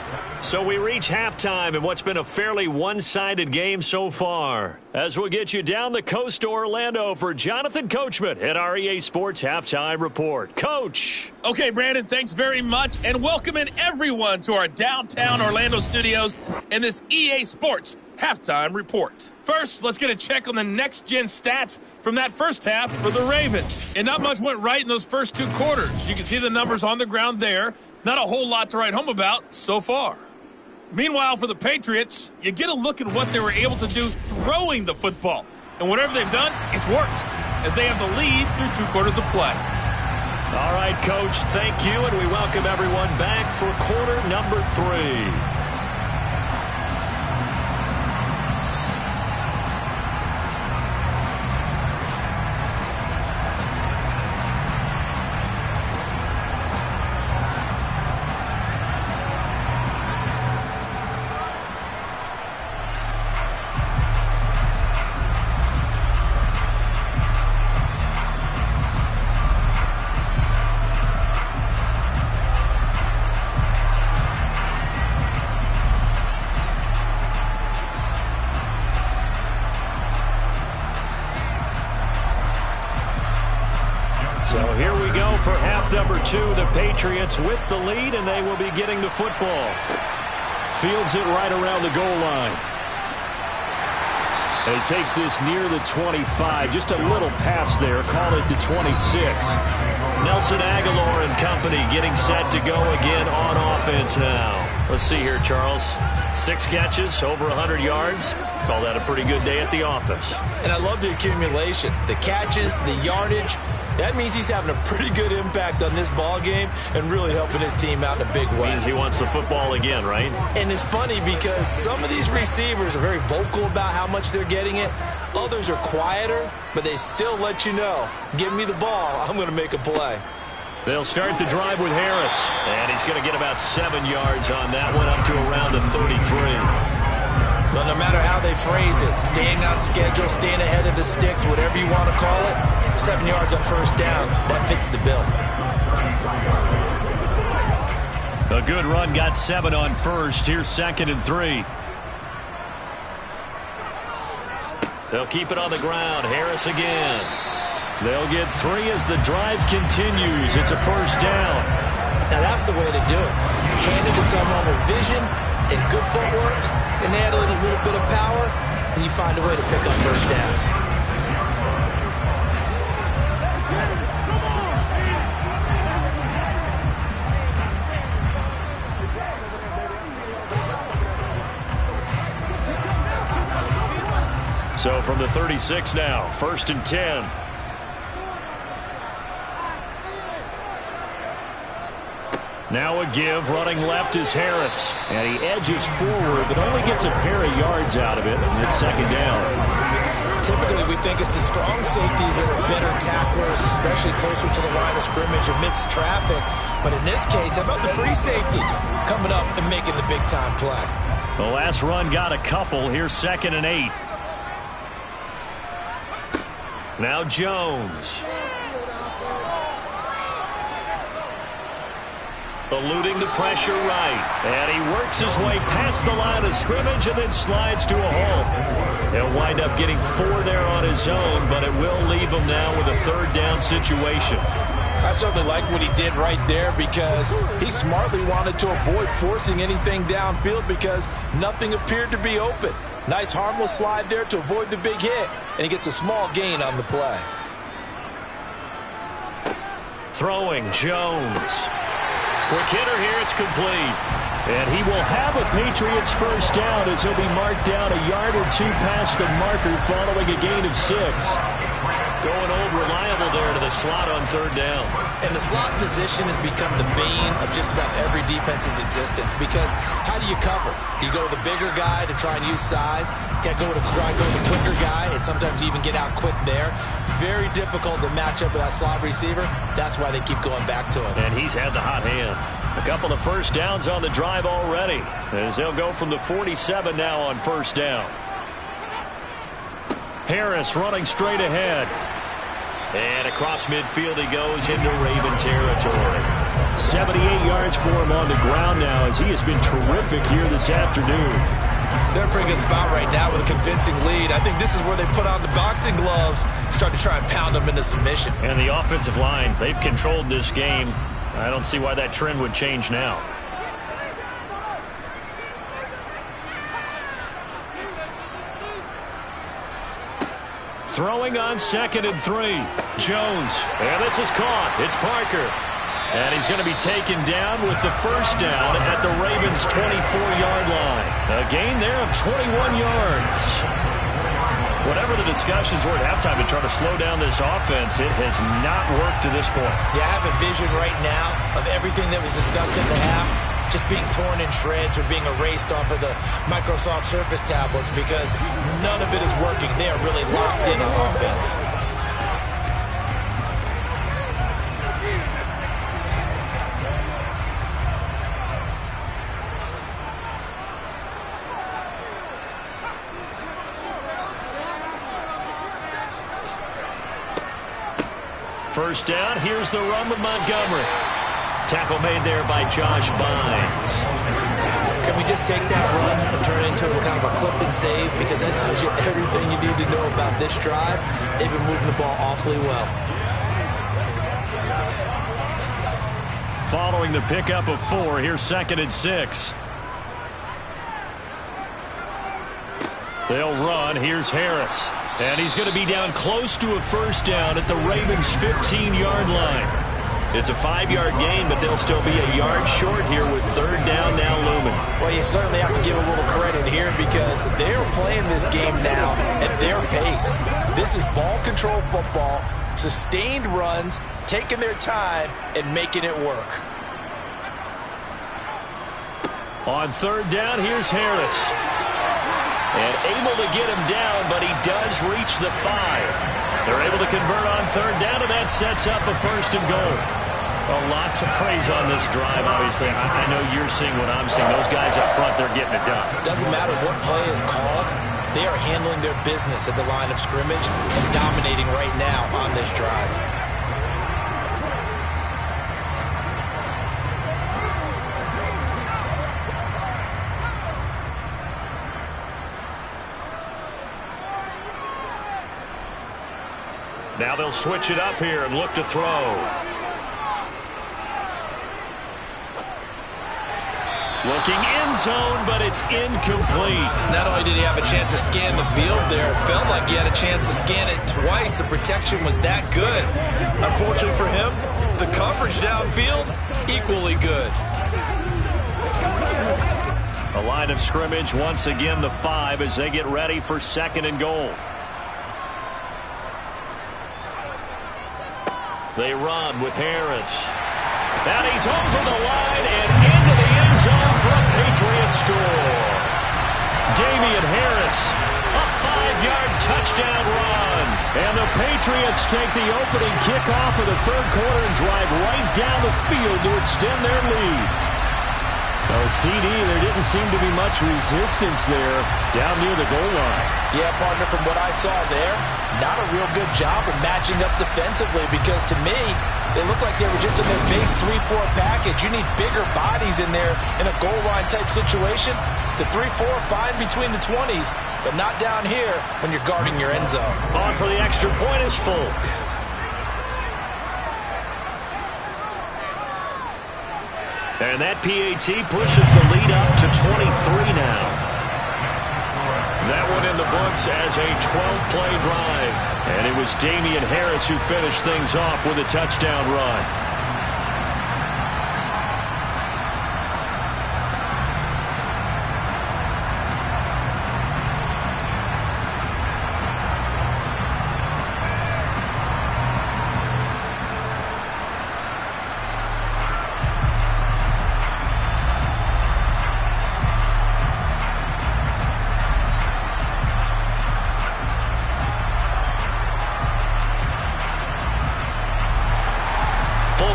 So we reach halftime in what's been a fairly one-sided game so far. As we'll get you down the coast to Orlando for Jonathan Coachman at our EA Sports Halftime Report. Coach. Okay, Brandon, thanks very much. And welcome in everyone to our downtown Orlando studios and this EA Sports Halftime Report. First, let's get a check on the next-gen stats from that first half for the Ravens. And not much went right in those first 2 quarters. You can see the numbers on the ground there. Not a whole lot to write home about so far. Meanwhile, for the Patriots, you get a look at what they were able to do throwing the football. And whatever they've done, it's worked, as they have the lead through 2 quarters of play. All right, Coach, thank you, and we welcome everyone back for quarter number 3. So here we go for half number 2. The Patriots with the lead, and they will be getting the football. Fields it right around the goal line. And he takes this near the 25. Just a little pass there. Call it the 26. Nelson Aguilar and company getting set to go again on offense now. Let's see here, Charles. 6 catches, over 100 yards. Call that a pretty good day at the office. And I love the accumulation. The catches, the yardage. That means he's having a pretty good impact on this ball game and really helping his team out in a big way. Means he wants the football again, right? And it's funny because some of these receivers are very vocal about how much they're getting it. Others are quieter, but they still let you know, give me the ball, I'm going to make a play. They'll start the drive with Harris. And he's going to get about 7 yards on that one, up to around the 33. Well, no matter how they phrase it, staying on schedule, staying ahead of the sticks, whatever you want to call it, 7 yards on first down, that fits the bill. A good run, got 7 on first. Here's 2nd and 3. They'll keep it on the ground. Harris again. They'll get 3 as the drive continues. It's a first down. Now that's the way to do it. Hand it to someone with vision and good footwork, and add in a little bit of power, and you find a way to pick up first downs. So from the 36 now, 1st and 10. Now a give, running left is Harris. And he edges forward, but only gets a pair of yards out of it. And it's 2nd down. Typically, we think it's the strong safeties that are better tacklers, especially closer to the line of scrimmage amidst traffic. But in this case, how about the free safety coming up and making the big-time play? The last run got a couple. Here's 2nd and 8. Now Jones. Eluding the pressure right. And he works his way past the line of scrimmage and then slides to a hole. He'll wind up getting 4 there on his own, but it will leave him now with a 3rd down situation. I certainly like what he did right there because he smartly wanted to avoid forcing anything downfield because nothing appeared to be open. Nice harmless slide there to avoid the big hit, and he gets a small gain on the play. Throwing Jones. Quick hitter here, it's complete. And he will have a Patriots first down as he'll be marked down a yard or 2 past the marker following a gain of 6. Going old reliable there to the slot on third down. And the slot position has become the bane of just about every defense's existence, because how do you cover? Do you go with the bigger guy to try and use size? Can't go with the quicker guy, and sometimes you even get out quick there. Very difficult to match up with that slot receiver. That's why they keep going back to him. And he's had the hot hand. A couple of first downs on the drive already, as they'll go from the 47 now on first down. Harris running straight ahead. And across midfield he goes into Raven territory. 78 yards for him on the ground now, as he has been terrific here this afternoon. They're in a pretty good spot right now with a convincing lead. I think this is where they put on the boxing gloves, start to try and pound them into submission. And the offensive line, they've controlled this game. I don't see why that trend would change now. Throwing on 2nd and 3. Jones. And this is caught. It's Parker. And he's going to be taken down with the first down at the Ravens' 24-yard line. A gain there of 21 yards. Whatever the discussions were at halftime to try to slow down this offense, it has not worked to this point. Yeah, I have a vision right now of everything that was discussed in the half just being torn in shreds or being erased off of the Microsoft Surface tablets, because none of it is working. They are really locked in on offense. First down, here's the run with Montgomery. Tackle made there by Josh Bynes. Can we just take that run and turn it into kind of a clip and save? Because that tells you everything you need to know about this drive. They've been moving the ball awfully well. Following the pickup of 4, here's 2nd and 6. They'll run. Here's Harris. And he's going to be down close to a first down at the Ravens' 15-yard line. It's a 5-yard gain, but they'll still be a yard short here with third down now looming. Well, you certainly have to give a little credit here, because they're playing this game now at their pace. This is ball control football, sustained runs, taking their time, and making it work. On third down, here's Harris. And able to get him down, but he does reach the 5. They're able to convert on third down, and that sets up a first and goal. A lot to praise on this drive, obviously. I know you're seeing what I'm seeing. Those guys up front, they're getting it done. Doesn't matter what play is called. They are handling their business at the line of scrimmage and dominating right now on this drive. Now they'll switch it up here and look to throw. Looking end zone, but it's incomplete. Not only did he have a chance to scan the field there, it felt like he had a chance to scan it twice. The protection was that good. Unfortunately for him, the coverage downfield, equally good. A line of scrimmage, once again the 5 as they get ready for 2nd and goal. They run with Harris. And he's over the line and into the end zone for a Patriot score. Damian Harris, a 5-yard touchdown run. And the Patriots take the opening kickoff of the third quarter and drive right down the field to extend their lead. Oh, CD, there didn't seem to be much resistance there down near the goal line. Yeah, partner, from what I saw there, not a real good job of matching up defensively, because to me, they look like they were just in their base 3-4 package. You need bigger bodies in there in a goal line type situation. The 3-4 fine between the 20s, but not down here when you're guarding your end zone. On for the extra point is Folk. And that PAT pushes the lead up to 23 now. That one in the books as a 12-play drive. And it was Damian Harris who finished things off with a touchdown run.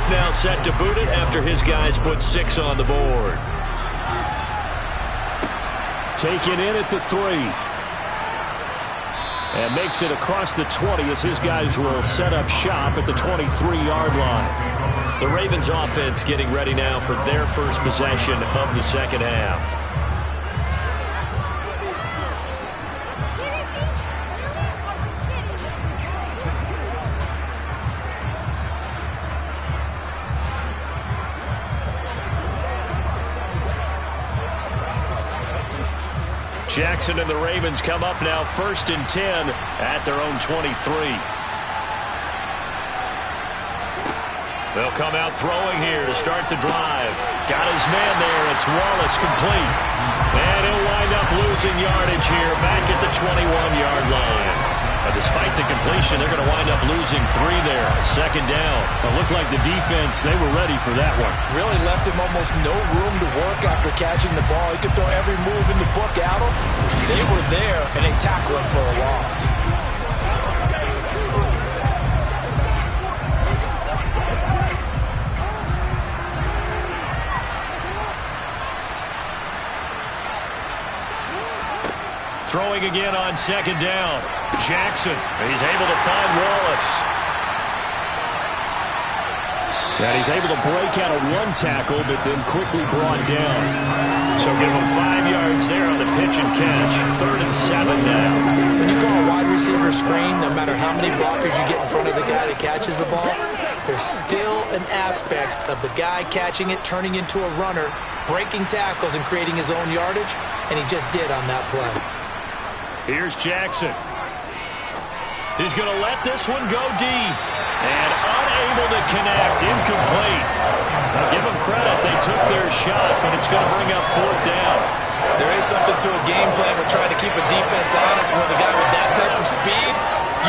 now set to boot it after his guys put 6 on the board. Taken in at the 3. And makes it across the 20 as his guys will set up shop at the 23-yard line. The Ravens offense getting ready now for their first possession of the second half. Jackson and the Ravens come up now 1st and 10 at their own 23. They'll come out throwing here to start the drive. Got his man there. It's Wallace complete. And he'll wind up losing yardage here back at the 21-yard line. Despite the completion, they're going to wind up losing 3 there. 2nd down. It looked like the defense, they were ready for that one. Really left him almost no room to work after catching the ball. He could throw every move in the book at him. They were there, and they tackled him for a loss. Throwing again on 2nd down. Jackson, he's able to find Wallace. And he's able to break out of 1 tackle, but then quickly brought down. So give him 5 yards there on the pitch and catch. 3rd and 7 now. When you call a wide receiver screen, no matter how many blockers you get in front of the guy that catches the ball, there's still an aspect of the guy catching it, turning into a runner, breaking tackles and creating his own yardage, and he just did on that play. Here's Jackson. He's going to let this one go deep. And unable to connect. Incomplete. Now give them credit. They took their shot, but it's going to bring up 4th down. There is something to a game plan with trying to keep a defense honest. With a guy with that type of speed,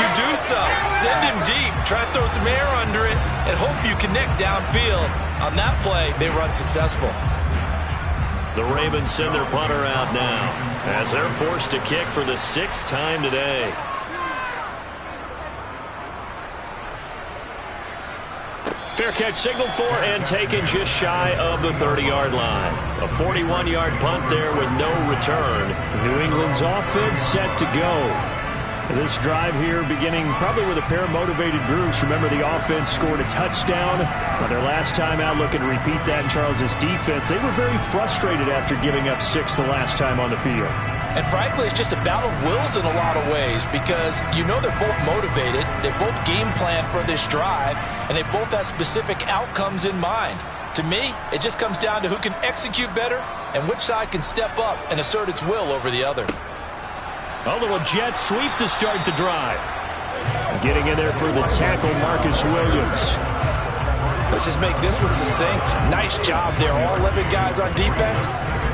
you do so. Send him deep. Try to throw some air under it and hope you connect downfield. On that play, they run successful. The Ravens send their punter out now as they're forced to kick for the 6th time today. Fair catch signaled for and taken just shy of the 30-yard line. A 41-yard punt there with no return. New England's offense set to go. This drive here beginning probably with a pair of motivated groups. Remember, the offense scored a touchdown on their last time out. Looking to repeat that in Charles's defense. They were very frustrated after giving up 6 the last time on the field. And frankly, it's just a battle of wills in a lot of ways because you know they're both motivated. They both game plan for this drive, and they both have specific outcomes in mind. To me, it just comes down to who can execute better and which side can step up and assert its will over the other. A little jet sweep to start the drive. Getting in there for the tackle, Marcus Williams. Let's just make this one succinct. Nice job there. All 11 guys on defense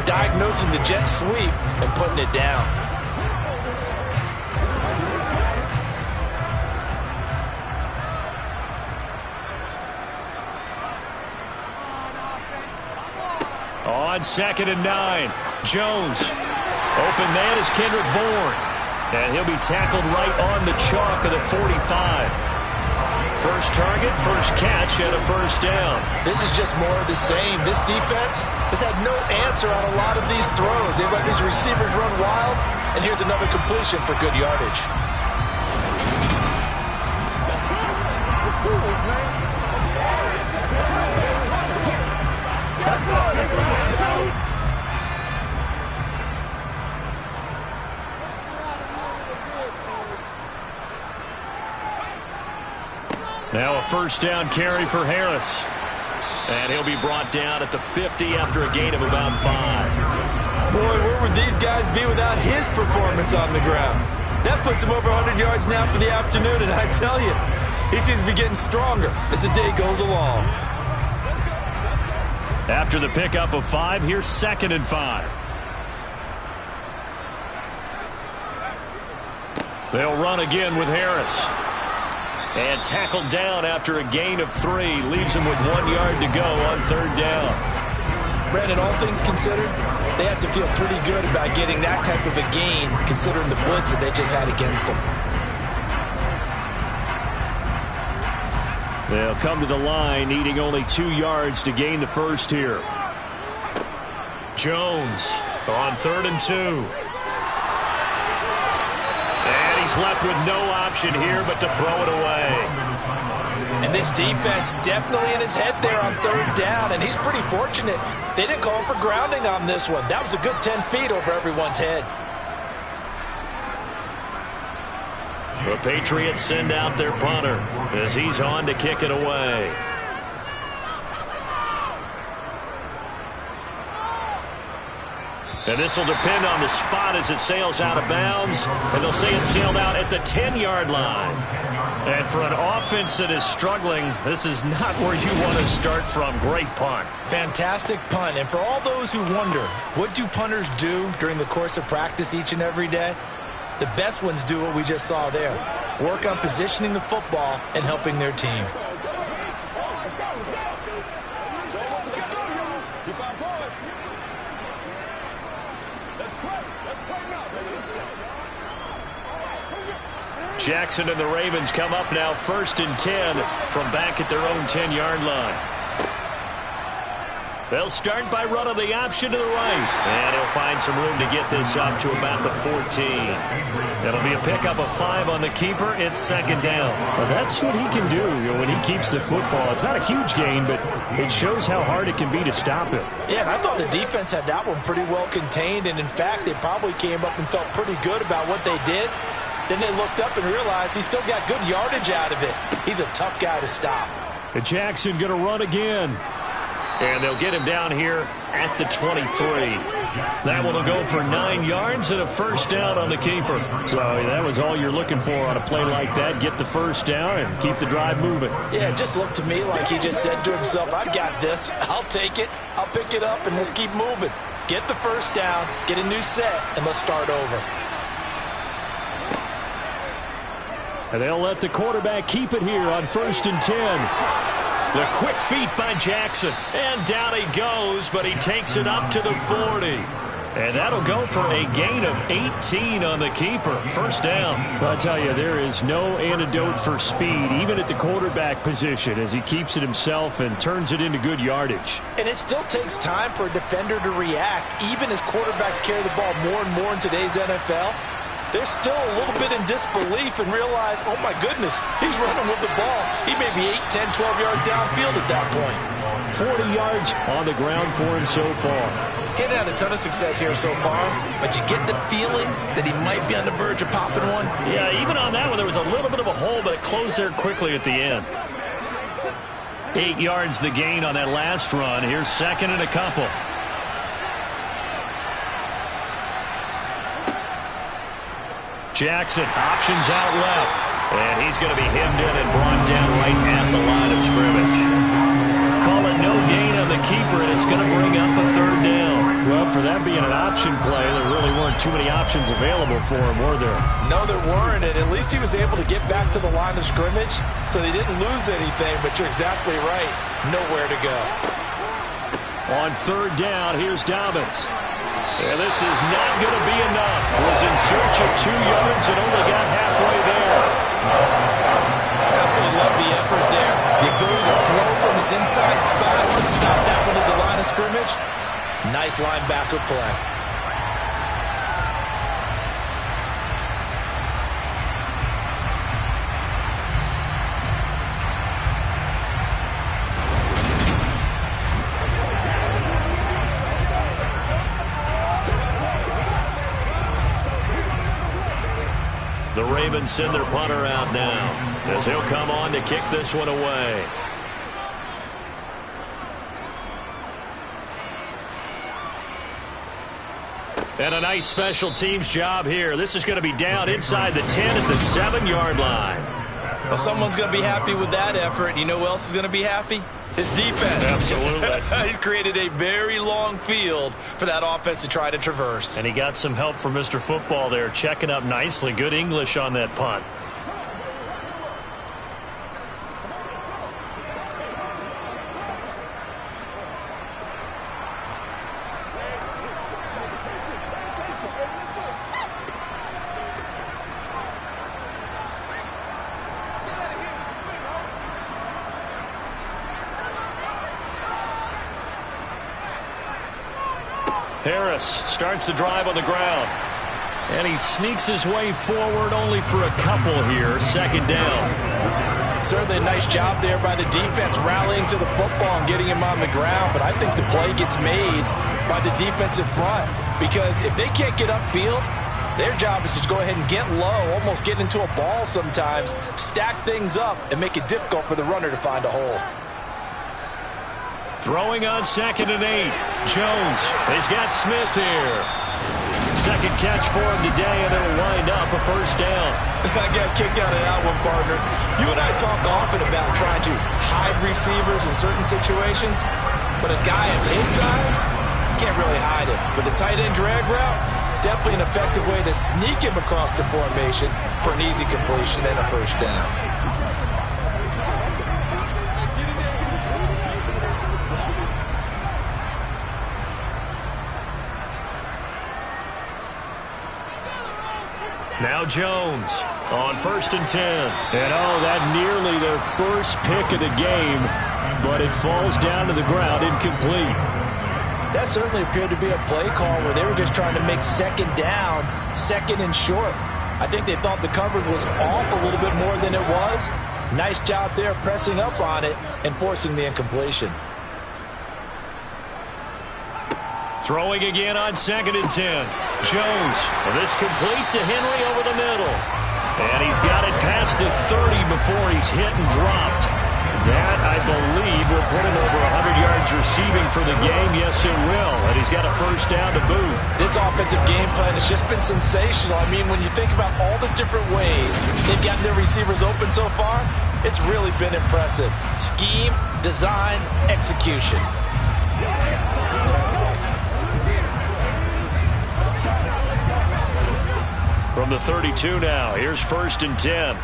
diagnosing the jet sweep and putting it down. On 2nd and 9, Jones. Open man is Kendrick Bourne. And he'll be tackled right on the chalk of the 45. First target, first catch, and a 1st down. This is just more of the same. This defense has had no answer on a lot of these throws. They've let these receivers run wild, and here's another completion for good yardage. Now a 1st down carry for Harris. And he'll be brought down at the 50 after a gain of about 5. Boy, where would these guys be without his performance on the ground? That puts him over 100 yards now for the afternoon, and I tell you, he seems to be getting stronger as the day goes along. After the pickup of 5, here's 2nd and 5. They'll run again with Harris. And tackled down after a gain of 3. Leaves him with 1 yard to go on 3rd down. Brandon, all things considered, they have to feel pretty good about getting that type of a gain considering the blitz that they just had against them. They'll come to the line, needing only 2 yards to gain the first here. Jones on 3rd and 2. And he's left with no option here but to throw it away. And this defense definitely in his head there on 3rd down, and he's pretty fortunate. They didn't call for grounding on this one. That was a good 10 feet over everyone's head. The Patriots send out their punter as he's on to kick it away. And this will depend on the spot as it sails out of bounds. And they'll say it sailed out at the 10-yard line. And for an offense that is struggling, this is not where you want to start from. Great punt. Fantastic punt. And for all those who wonder, what do punters do during the course of practice each and every day? The best ones do what we just saw there. Work on positioning the football and helping their team. Jackson and the Ravens come up now 1st and 10 from back at their own 10-yard line. They'll start by running the option to the right. And he'll find some room to get this up to about the 14. It'll be a pickup of 5 on the keeper. It's 2nd down. Well, that's what he can do, when he keeps the football. It's not a huge gain, but it shows how hard it can be to stop him. Yeah, and I thought the defense had that one pretty well contained. And, in fact, they probably came up and felt pretty good about what they did. Then they looked up and realized he still got good yardage out of it. He's a tough guy to stop. And Jackson going to run again. And they'll get him down here at the 23. That one will go for 9 yards and a 1st down on the keeper. So that was all you're looking for on a play like that. Get the 1st down and keep the drive moving. Yeah, it just looked to me like he just said to himself, I've got this. I'll take it. I'll pick it up, and let's keep moving. Get the 1st down, get a new set, and let's start over. And they'll let the quarterback keep it here on 1st and 10. The quick feet by Jackson. And down he goes, but he takes it up to the 40. And that'll go for a gain of 18 on the keeper. 1st down. I'll tell you, there is no antidote for speed, even at the quarterback position, as he keeps it himself and turns it into good yardage. And it still takes time for a defender to react, even as quarterbacks carry the ball more and more in today's NFL. They're still a little bit in disbelief and realize, oh, my goodness, he's running with the ball. He may be 8, 10, 12 yards downfield at that point. 40 yards on the ground for him so far. He hasn't had a ton of success here so far, but you get the feeling that he might be on the verge of popping one. Yeah, even on that one, there was a little bit of a hole, but it closed there quickly at the end. 8 yards the gain on that last run. Here's 2nd and a couple. Jackson, options out left. And he's going to be hemmed in and brought down right at the line of scrimmage. Call it no gain on the keeper, and it's going to bring up a 3rd down. Well, for that being an option play, there really weren't too many options available for him, were there? No, there weren't, and at least he was able to get back to the line of scrimmage, so they didn't lose anything, but you're exactly right. Nowhere to go. On 3rd down, here's Dobbins. And this is not going to be enough. Was in search of 2 yards and only got halfway there. Absolutely love the effort there. The ability to flow from his inside spot and stop that one at the line of scrimmage. Nice linebacker play. The Ravens send their punter out now as he'll come on to kick this one away. And a nice special teams job here. This is going to be down inside the 10 at the 7-yard line. Well, someone's going to be happy with that effort. You know who else is going to be happy? His defense. Absolutely. He's created a very long field for that offense to try to traverse. And he got some help from Mr. Football there, checking up nicely. Good English on that punt. Harris starts the drive on the ground. And he sneaks his way forward only for a couple here. Second down. Certainly a nice job there by the defense rallying to the football and getting him on the ground. But I think the play gets made by the defensive front. Because if they can't get upfield, their job is to go ahead and get low, almost get into a ball sometimes, stack things up, and make it difficult for the runner to find a hole. Throwing on 2nd and 8. Jones. He's got Smith here. Second catch for him today, and it'll wind up a first down. I got a kick out of that one, partner. You and I talk often about trying to hide receivers in certain situations, but a guy of his size can't really hide him. But the tight end drag route, definitely an effective way to sneak him across the formation for an easy completion and a first down. Now Jones on 1st and 10. And that nearly their first pick of the game, but it falls down to the ground incomplete. That certainly appeared to be a play call where they were just trying to make second down, second and short. I think they thought the coverage was off a little bit more than it was. Nice job there pressing up on it and forcing the incompletion. Throwing again on 2nd and 10. Jones. This complete to Henry over the middle. And he's got it past the 30 before he's hit and dropped. That, I believe, will put him over 100 yards receiving for the game. Yes, it will. And he's got a first down to boot. This offensive game plan has just been sensational. I mean, when you think about all the different ways they've gotten their receivers open so far, it's really been impressive. Scheme, design, execution. From the 32 now, here's 1st and 10.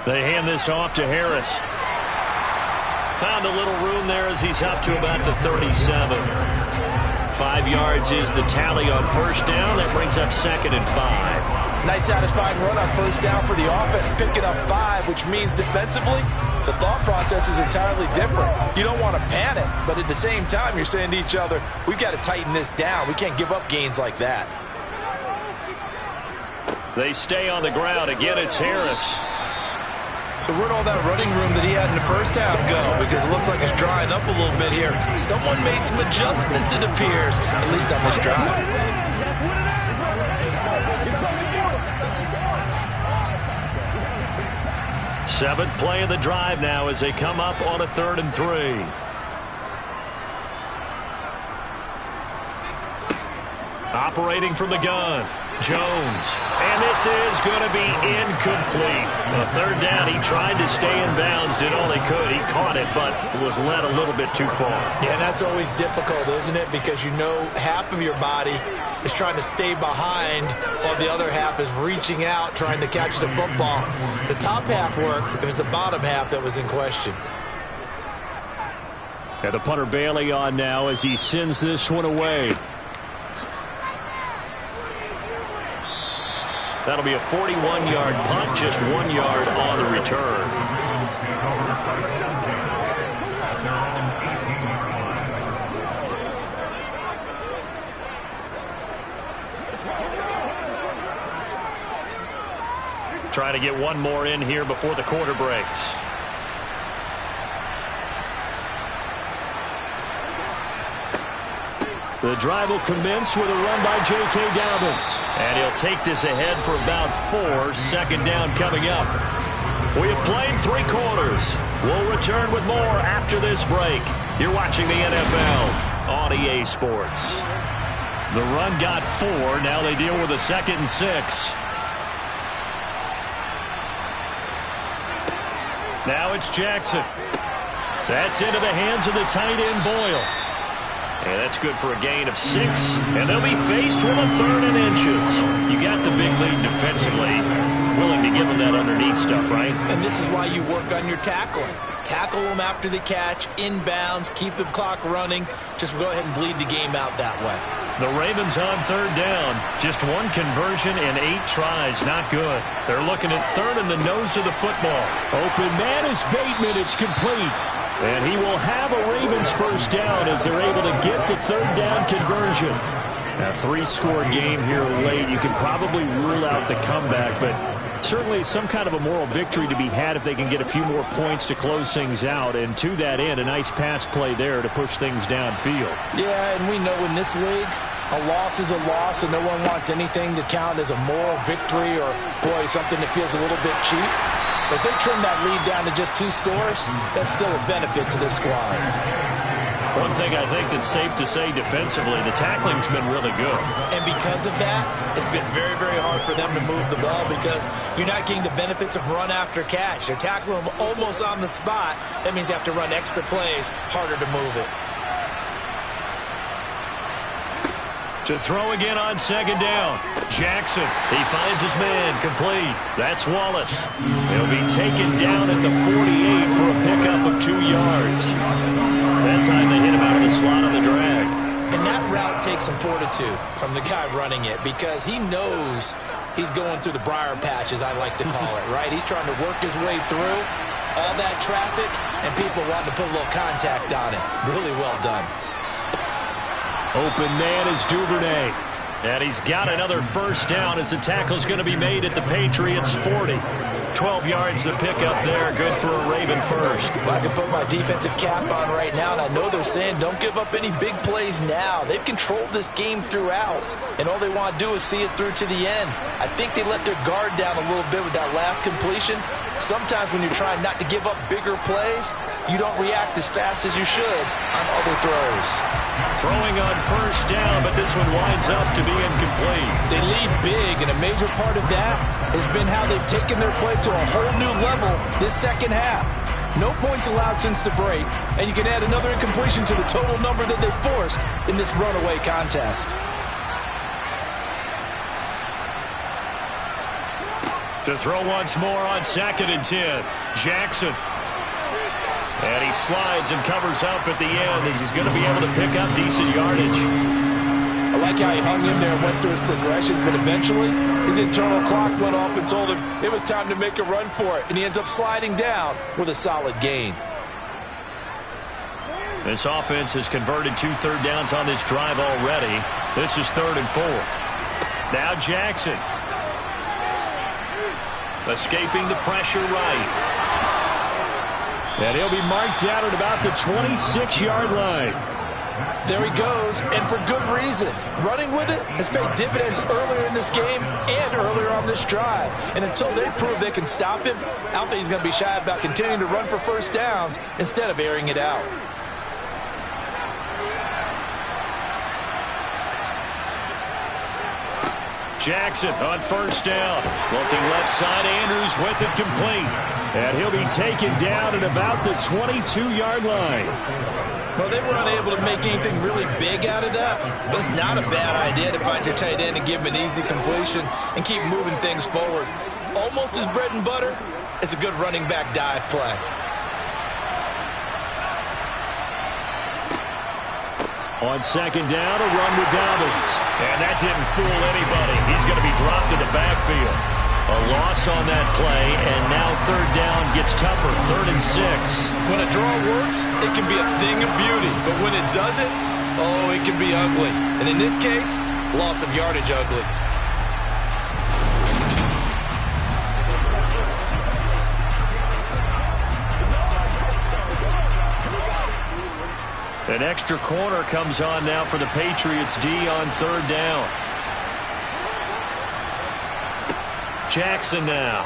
They hand this off to Harris. Found a little room there as he's up to about the 37. 5 yards is the tally on first down. That brings up 2nd and 5. Nice satisfying run on first down for the offense, picking up 5, which means defensively, the thought process is entirely different. You don't want to panic, but at the same time, you're saying to each other, we've got to tighten this down. We can't give up gains like that. They stay on the ground. Again, it's Harris. So where'd all that running room that he had in the first half go? Because it looks like it's drying up a little bit here. Someone made some adjustments, it appears, at least on this drive. Seventh play of the drive now as they come up on a 3rd and 3. Operating from the gun, Jones. And this is going to be incomplete. A 3rd down, he tried to stay in bounds, did all he could. He caught it, but was led a little bit too far. Yeah, that's always difficult, isn't it? Because you know half of your body is trying to stay behind while the other half is reaching out, trying to catch the football. The top half worked. It was the bottom half that was in question. And the punter Bailey on now as he sends this one away. That'll be a 41-yard punt, just 1 yard on the return. Try to get one more in here before the quarter breaks. The drive will commence with a run by J.K. Dobbins. And he'll take this ahead for about 4. Second down coming up. We have played 3 quarters. We'll return with more after this break. You're watching the NFL on EA Sports. The run got 4. Now they deal with a 2nd and 6. Now it's Jackson. That's into the hands of the tight end Boyle. And that's good for a gain of 6. And they'll be faced with a 3rd and inches. You got the big lead defensively. Willing to give them that underneath stuff, right? And this is why you work on your tackling. Tackle them after the catch, inbounds, keep the clock running. Just go ahead and bleed the game out that way. The Ravens on 3rd down. Just 1 conversion and 8 tries. Not good. They're looking at 3rd in the nose of the football. Open man is Bateman. It's complete. And he will have a Ravens first down as they're able to get the third down conversion. A three-score game here late. You can probably rule out the comeback, but certainly some kind of a moral victory to be had if they can get a few more points to close things out. And to that end, a nice pass play there to push things downfield. Yeah, and we know in this league, a loss is a loss, and no one wants anything to count as a moral victory or, boy, something that feels a little bit cheap. But if they trim that lead down to just 2 scores, that's still a benefit to this squad. One thing I think that's safe to say defensively, the tackling's been really good. And because of that, it's been very, very hard for them to move the ball because you're not getting the benefits of run after catch. They're tackling them almost on the spot. That means you have to run extra plays, harder to move it. To throw again on second down. Jackson, he finds his man, complete. That's Wallace. He'll be taken down at the 48 for a pickup of 2 yards. That time they hit him out of the slot on the drag. And that route takes some fortitude from the guy running it because he knows he's going through the briar patch, as I like to call it, right? He's trying to work his way through all that traffic, and people wanting to put a little contact on him. Really well done. Open man is Duvernay. And he's got another first down as the tackle's going to be made at the Patriots 40. 12 yards to pick up there. Good for a Raven first. Well, I can put my defensive cap on right now, and I know they're saying don't give up any big plays now. They've controlled this game throughout, and all they want to do is see it through to the end. I think they let their guard down a little bit with that last completion. Sometimes when you're trying not to give up bigger plays, you don't react as fast as you should on other throws. Throwing on first down, but this one winds up to be incomplete. They lead big, and a major part of that has been how they've taken their play to a whole new level this second half. No points allowed since the break, and you can add another incompletion to the total number that they forced in this runaway contest. To throw once more on 2nd and 10. Jackson. And he slides and covers up at the end as he's going to be able to pick up decent yardage. I like how he hung in there and went through his progressions, but eventually his internal clock went off and told him it was time to make a run for it, and he ends up sliding down with a solid gain. This offense has converted 2 third downs on this drive already. This is 3rd and 4. Now Jackson. Escaping the pressure right. And he'll be marked out at about the 26-yard line. There he goes, and for good reason. Running with it has paid dividends earlier in this game and earlier on this drive. And until they prove they can stop him, I don't think he's going to be shy about continuing to run for first downs instead of airing it out. Jackson on first down. Looking left side, Andrews with it complete. And he'll be taken down at about the 22-yard line. Well, they were unable to make anything really big out of that, but it's not a bad idea to find your tight end and give him an easy completion and keep moving things forward. Almost as bread and butter is a good running back dive play. On 2nd down, a run with Dobbins. And that didn't fool anybody. He's going to be dropped in the backfield. A loss on that play, and now 3rd down gets tougher, 3rd and 6. When a draw works, it can be a thing of beauty. But when it doesn't, oh, it can be ugly. And in this case, loss of yardage ugly. An extra corner comes on now for the Patriots D on 3rd down. Jackson now.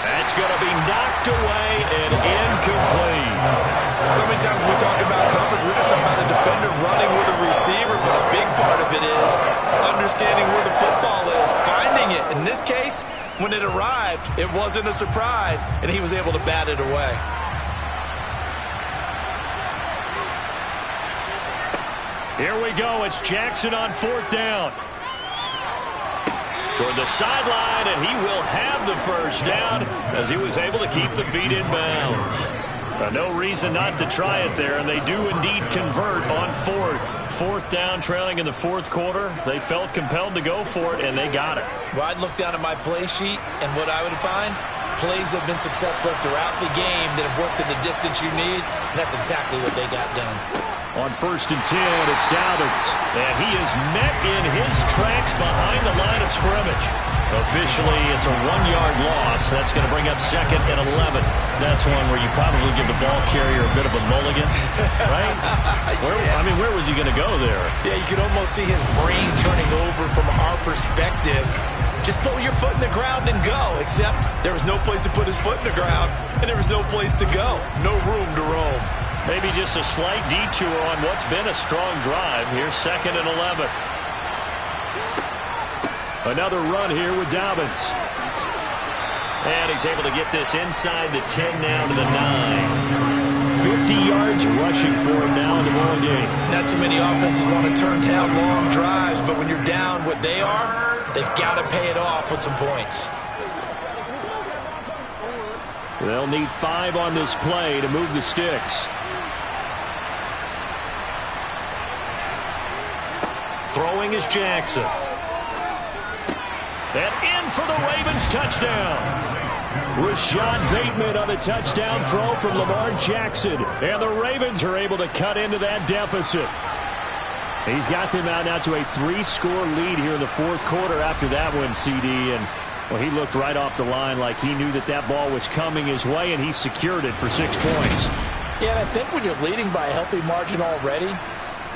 That's going to be knocked away and incomplete. So many times when we talk about coverage, we're just talking about a defender running with a receiver, but a big part of it is understanding where the football is, finding it. In this case, when it arrived, it wasn't a surprise, and he was able to bat it away. Here we go. It's Jackson on 4th down. Toward the sideline, and he will have the first down as he was able to keep the feet in bounds. No reason not to try it there, and they do indeed convert on 4th down, trailing in the 4th quarter. They felt compelled to go for it, and they got it. Well, I'd look down at my play sheet, and what I would find, plays have been successful throughout the game that have worked in the distance you need, and that's exactly what they got done. On 1st and 10, it's Dobbins. And he is met in his tracks behind the line of scrimmage. Officially, it's a 1-yard loss. That's going to bring up 2nd and 11. That's one where you probably give the ball carrier a bit of a mulligan, right? Where was he going to go there? Yeah, you could almost see his brain turning over from our perspective. Just pull your foot in the ground and go, except there was no place to put his foot in the ground, and there was no place to go. No room to roam. Maybe just a slight detour on what's been a strong drive. Here's 2nd and 11. Another run here with Dobbins. And he's able to get this inside the 10 now to the 9. 50 yards rushing for him now in the ball game. Not too many offenses want to turn down long drives, but when you're down what they are, they've got to pay it off with some points. They'll need 5 on this play to move the sticks. Throwing is Jackson. And in for the Ravens touchdown. Rashad Bateman on the touchdown throw from Lamar Jackson. And the Ravens are able to cut into that deficit. He's got them out now to a 3-score lead here in the 4th quarter after that one, CD. And, well, he looked right off the line like he knew that that ball was coming his way, and he secured it for 6 points. Yeah, and I think when you're leading by a healthy margin already,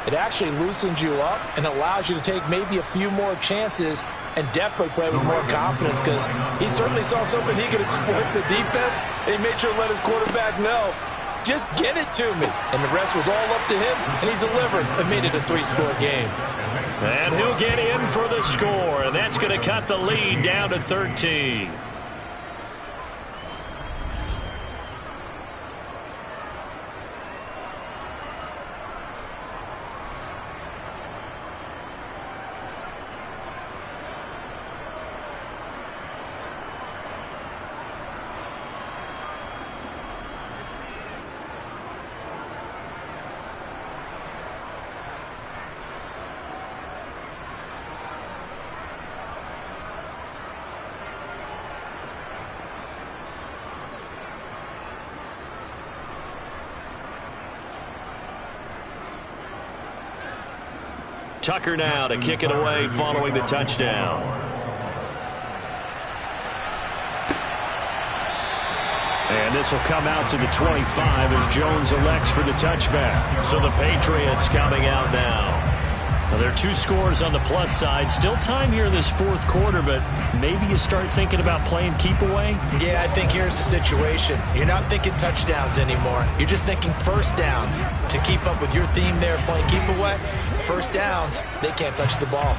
it actually loosens you up and allows you to take maybe a few more chances and definitely play with more confidence, because he certainly saw something he could exploit the defense, and he made sure to let his quarterback know, just get it to me. And the rest was all up to him, and he delivered and made it a 3-score game. And he'll get in for the score, and that's going to cut the lead down to 13. Tucker now to kick it away following the touchdown. And this will come out to the 25 as Jones elects for the touchback. So the Patriots coming out now. Well, there are 2 scores on the plus side. Still time here in this 4th quarter, but maybe you start thinking about playing keep away? Yeah, I think here's the situation. You're not thinking touchdowns anymore. You're just thinking first downs. To keep up with your theme there, playing keep away, first downs, they can't touch the ball.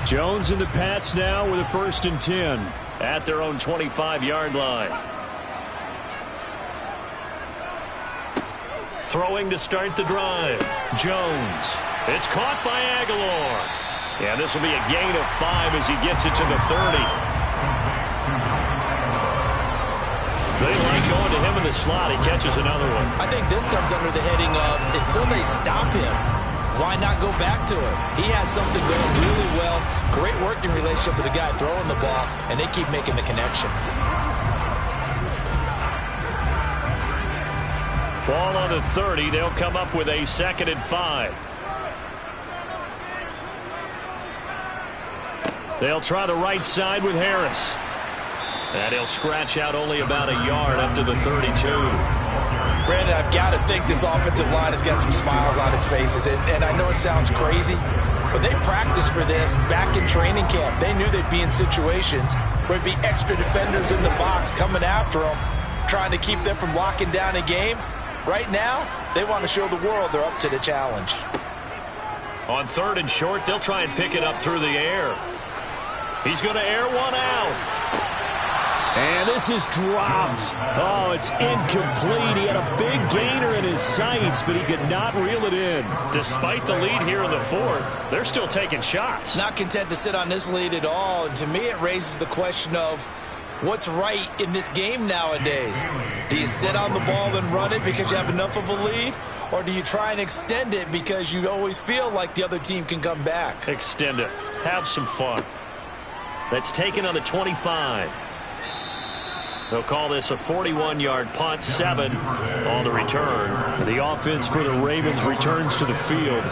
Jones and the Pats now with a 1st and 10 at their own 25-yard line. Throwing to start the drive. Jones. It's caught by Aguilar. Yeah, this will be a gain of 5 as he gets it to the 30. They like going to him in the slot. He catches another one. I think this comes under the heading of until they stop him, why not go back to it? He has something going really well. Great working relationship with the guy throwing the ball, and they keep making the connection. Ball on the 30. They'll come up with a 2nd and 5. They'll try the right side with Harris. And he'll scratch out only about a yard up to the 32. Brandon, I've got to think this offensive line has got some smiles on its faces. And I know it sounds crazy, but they practiced for this back in training camp. They knew they'd be in situations where there'd be extra defenders in the box coming after them, trying to keep them from locking down a game. Right now, they want to show the world they're up to the challenge. On 3rd and short, they'll try and pick it up through the air. He's going to air one out. And this is dropped. Oh, it's incomplete. He had a big gainer in his sights, but he could not reel it in. Despite the lead here in the 4th, they're still taking shots. Not content to sit on this lead at all. And to me, it raises the question of what's right in this game nowadays. Do you sit on the ball and run it because you have enough of a lead? Or do you try and extend it because you always feel like the other team can come back? Extend it. have some fun. That's taken on the 25. They'll call this a 41-yard punt, 7 on the return. The offense for the Ravens returns to the field.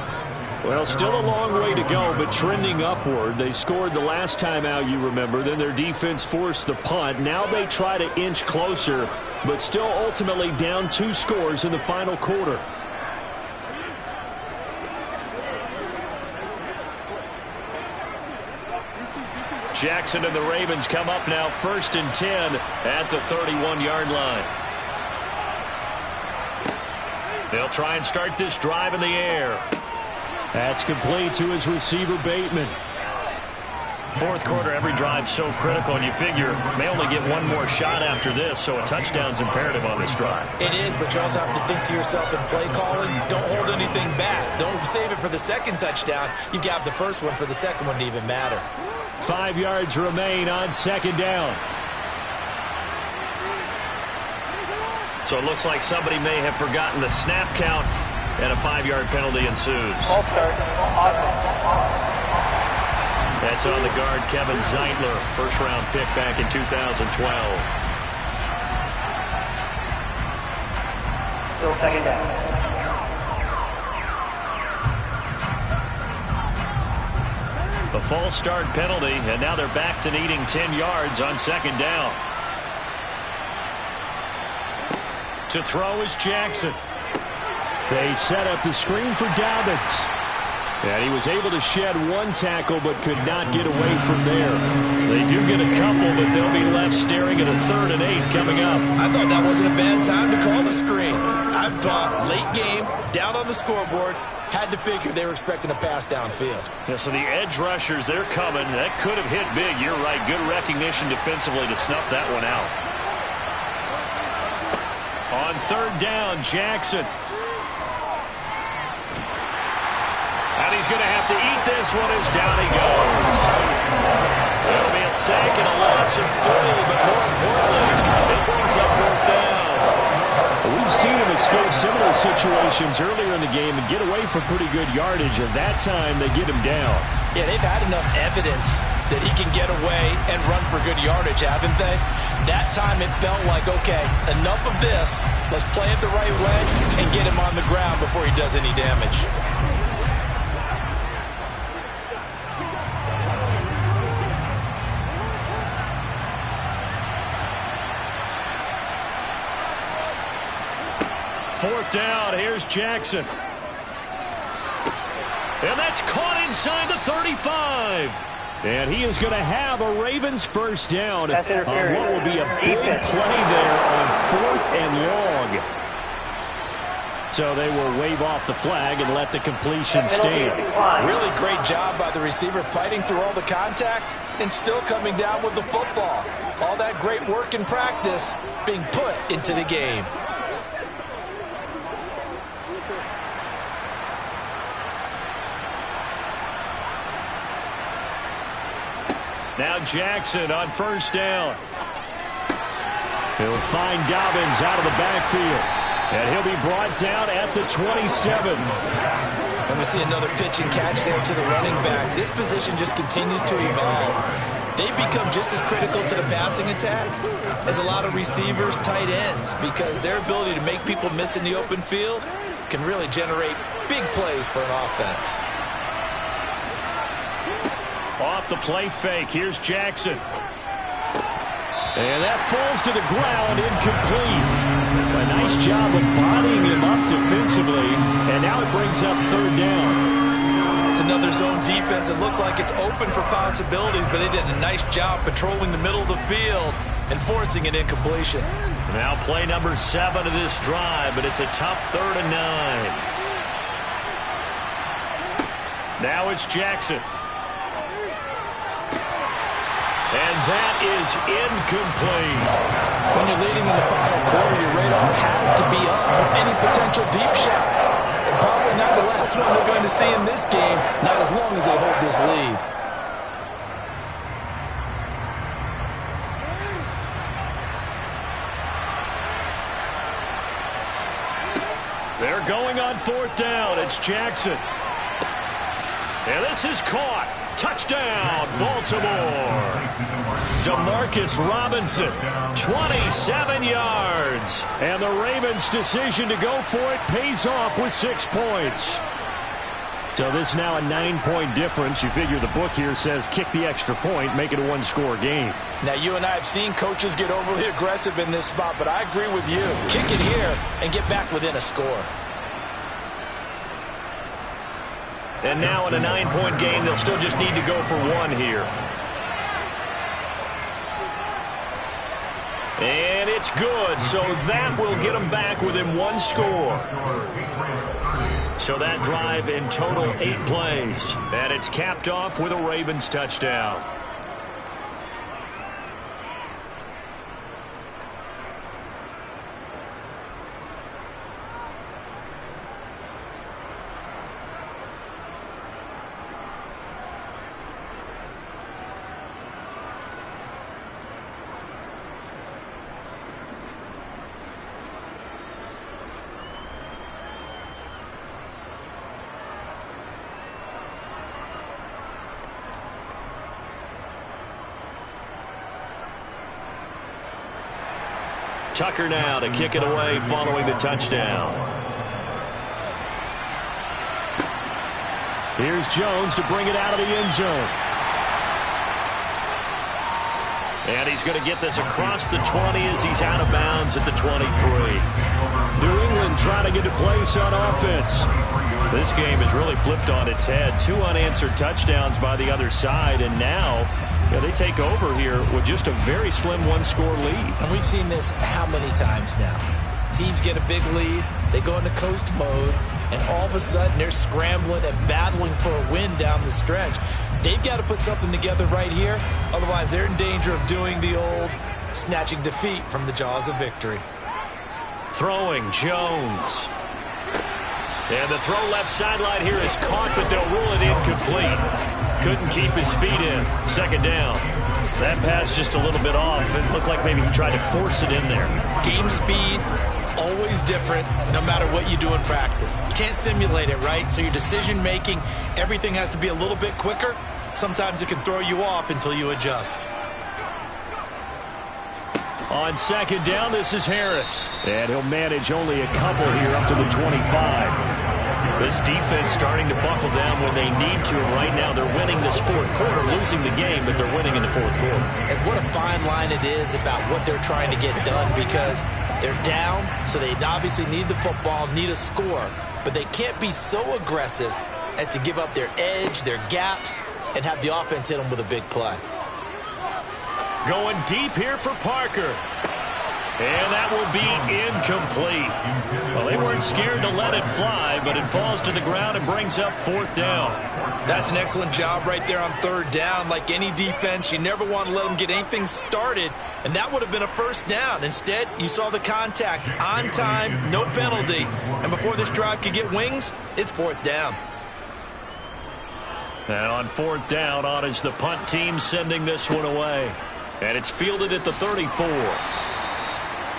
Well, still a long way to go, but trending upward. They scored the last time out, you remember. Then their defense forced the punt. Now they try to inch closer, but still ultimately down 2 scores in the final quarter. Jackson and the Ravens come up now 1st and 10 at the 31-yard line. They'll try and start this drive in the air. That's complete to his receiver, Bateman. Fourth quarter, every drive's so critical, and you figure they only get one more shot after this, so a touchdown's imperative on this drive. It is, but you also have to think to yourself in play calling, don't hold anything back. Don't save it for the second touchdown. You got the first one for the second one to even matter. 5 yards remain on 2nd down. So it looks like somebody may have forgotten the snap count, and a 5-yard penalty ensues. That's on the guard, Kevin Zeitler, first-round pick back in 2012. Still 2nd down. A false start penalty, and now they're back to needing 10 yards on 2nd down. To throw is Jackson. They set up the screen for Dobbins. And he was able to shed 1 tackle, but could not get away from there. They do get a couple, but they'll be left staring at a 3rd and 8 coming up. I thought that wasn't a bad time to call the screen. I thought late game, down on the scoreboard, had to figure they were expecting a pass downfield. Yeah, so the edge rushers, they're coming. That could have hit big. You're right. Good recognition defensively to snuff that one out. On 3rd down, Jackson. And he's going to have to eat this one as down he goes. That'll be a sack and a loss of 3, but more importantly, it brings up 4th down. We've seen him escape similar situations earlier in the game and get away from pretty good yardage. At that time, they get him down. Yeah, they've had enough evidence that he can get away and run for good yardage, haven't they? That time it felt like, okay, enough of this. Let's play it the right way and get him on the ground before he does any damage. Fourth down, here's Jackson. And that's caught inside the 35. And he is going to have a Ravens first down on what will be a big play there on 4th and long. So they will wave off the flag and let the completion stand. Really great job by the receiver fighting through all the contact and still coming down with the football. All that great work in practice being put into the game. Now Jackson on 1st down. He'll find Dobbins out of the backfield. And he'll be brought down at the 27. And we see another pitch and catch there to the running back. This position just continues to evolve. They become just as critical to the passing attack as a lot of receivers, tight ends, because their ability to make people miss in the open field can really generate big plays for an offense. Off the play fake, here's Jackson. And that falls to the ground, incomplete. A nice job of bodying him up defensively, and now it brings up 3rd down. It's another zone defense. It looks like it's open for possibilities, but they did a nice job patrolling the middle of the field and forcing an incompletion. Now play number 7 of this drive, but it's a tough 3rd and 9. Now it's Jackson. And that is incomplete. When you're leading in the final quarter, your radar has to be up for any potential deep shots. Probably not the last one they're going to see in this game, not as long as they hold this lead. They're going on 4th down. It's Jackson. And this is caught. Touchdown, Baltimore. Demarcus Robinson, 27 yards. And the Ravens' decision to go for it pays off with 6 points. So this is now a 9-point difference. You figure the book here says kick the extra point, make it a one-score game. Now, you and I have seen coaches get overly aggressive in this spot, but I agree with you. Kick it here and get back within a score. And now in a 9-point game, they'll still just need to go for 1 here. And it's good, so that will get them back within 1 score. So that drive in total 8 plays. And it's capped off with a Ravens touchdown. Tucker now to kick it away following the touchdown. Here's Jones to bring it out of the end zone. And he's going to get this across the 20 as he's out of bounds at the 23. New England trying to get a place on offense. This game is really flipped on its head. 2 unanswered touchdowns by the other side, and now they take over here with just a very slim 1-score lead. And we've seen this how many times now? Teams get a big lead, they go into coast mode, and all of a sudden they're scrambling and battling for a win down the stretch. They've got to put something together right here, otherwise they're in danger of doing the old snatching defeat from the jaws of victory. Throwing Jones. And the throw left sideline here is caught, but they'll rule it incomplete. Couldn't keep his feet in. 2nd down. That pass just a little bit off. It looked like maybe he tried to force it in there. Game speed, always different, no matter what you do in practice. You can't simulate it, right? So your decision-making, everything has to be a little bit quicker. Sometimes it can throw you off until you adjust. On 2nd down, this is Harris. And he'll manage only a couple here up to the 25. This defense starting to buckle down when they need to. And right now they're winning this 4th quarter, losing the game, but they're winning in the 4th quarter. And what a fine line it is about what they're trying to get done, because they're down, so they obviously need the football, need a score, but they can't be so aggressive as to give up their edge, their gaps, and have the offense hit them with a big play. Going deep here for Parker. And that will be incomplete. Well, they weren't scared to let it fly, but it falls to the ground and brings up 4th down. That's an excellent job right there on 3rd down. Like any defense, you never want to let them get anything started, and that would have been a 1st down. Instead, you saw the contact on time, no penalty, and before this drive could get wings, it's 4th down. And on 4th down, on is the punt team sending this one away. And it's fielded at the 34.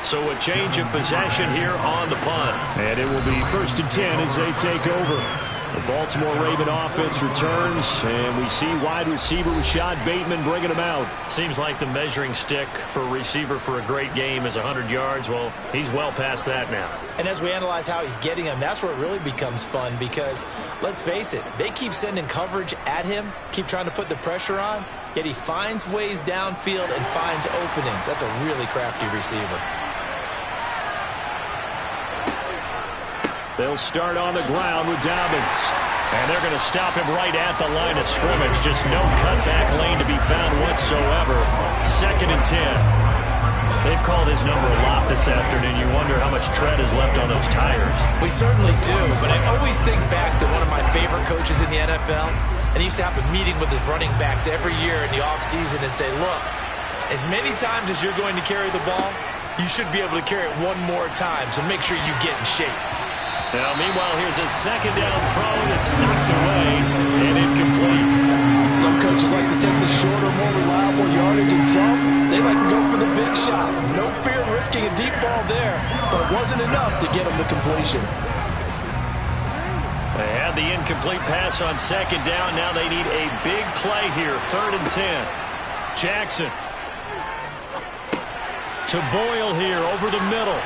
So a change of possession here on the punt. And it will be 1st and 10 as they take over. The Baltimore Raven offense returns, and we see wide receiver Rashad Bateman bringing him out. Seems like the measuring stick for a receiver for a great game is 100 yards. Well, he's well past that now. And as we analyze how he's getting them, that's where it really becomes fun, because let's face it, they keep sending coverage at him, keep trying to put the pressure on, yet he finds ways downfield and finds openings. That's a really crafty receiver. They'll start on the ground with Dobbins. And they're going to stop him right at the line of scrimmage. Just no cutback lane to be found whatsoever. 2nd and 10. They've called his number a lot this afternoon. You wonder how much tread is left on those tires. We certainly do, but I always think back to one of my favorite coaches in the NFL, and he used to have a meeting with his running backs every year in the offseason and say, look, as many times as you're going to carry the ball, you should be able to carry it one more time, so make sure you get in shape. Now, meanwhile, here's a 2nd down throw that's knocked away and incomplete. Some coaches like to take the shorter, more reliable yardage, and some, they like to go for the big shot. No fear of risking a deep ball there, but it wasn't enough to get them the completion. They had the incomplete pass on second down. Now they need a big play here, 3rd and 10. Jackson to Boyle here over the middle.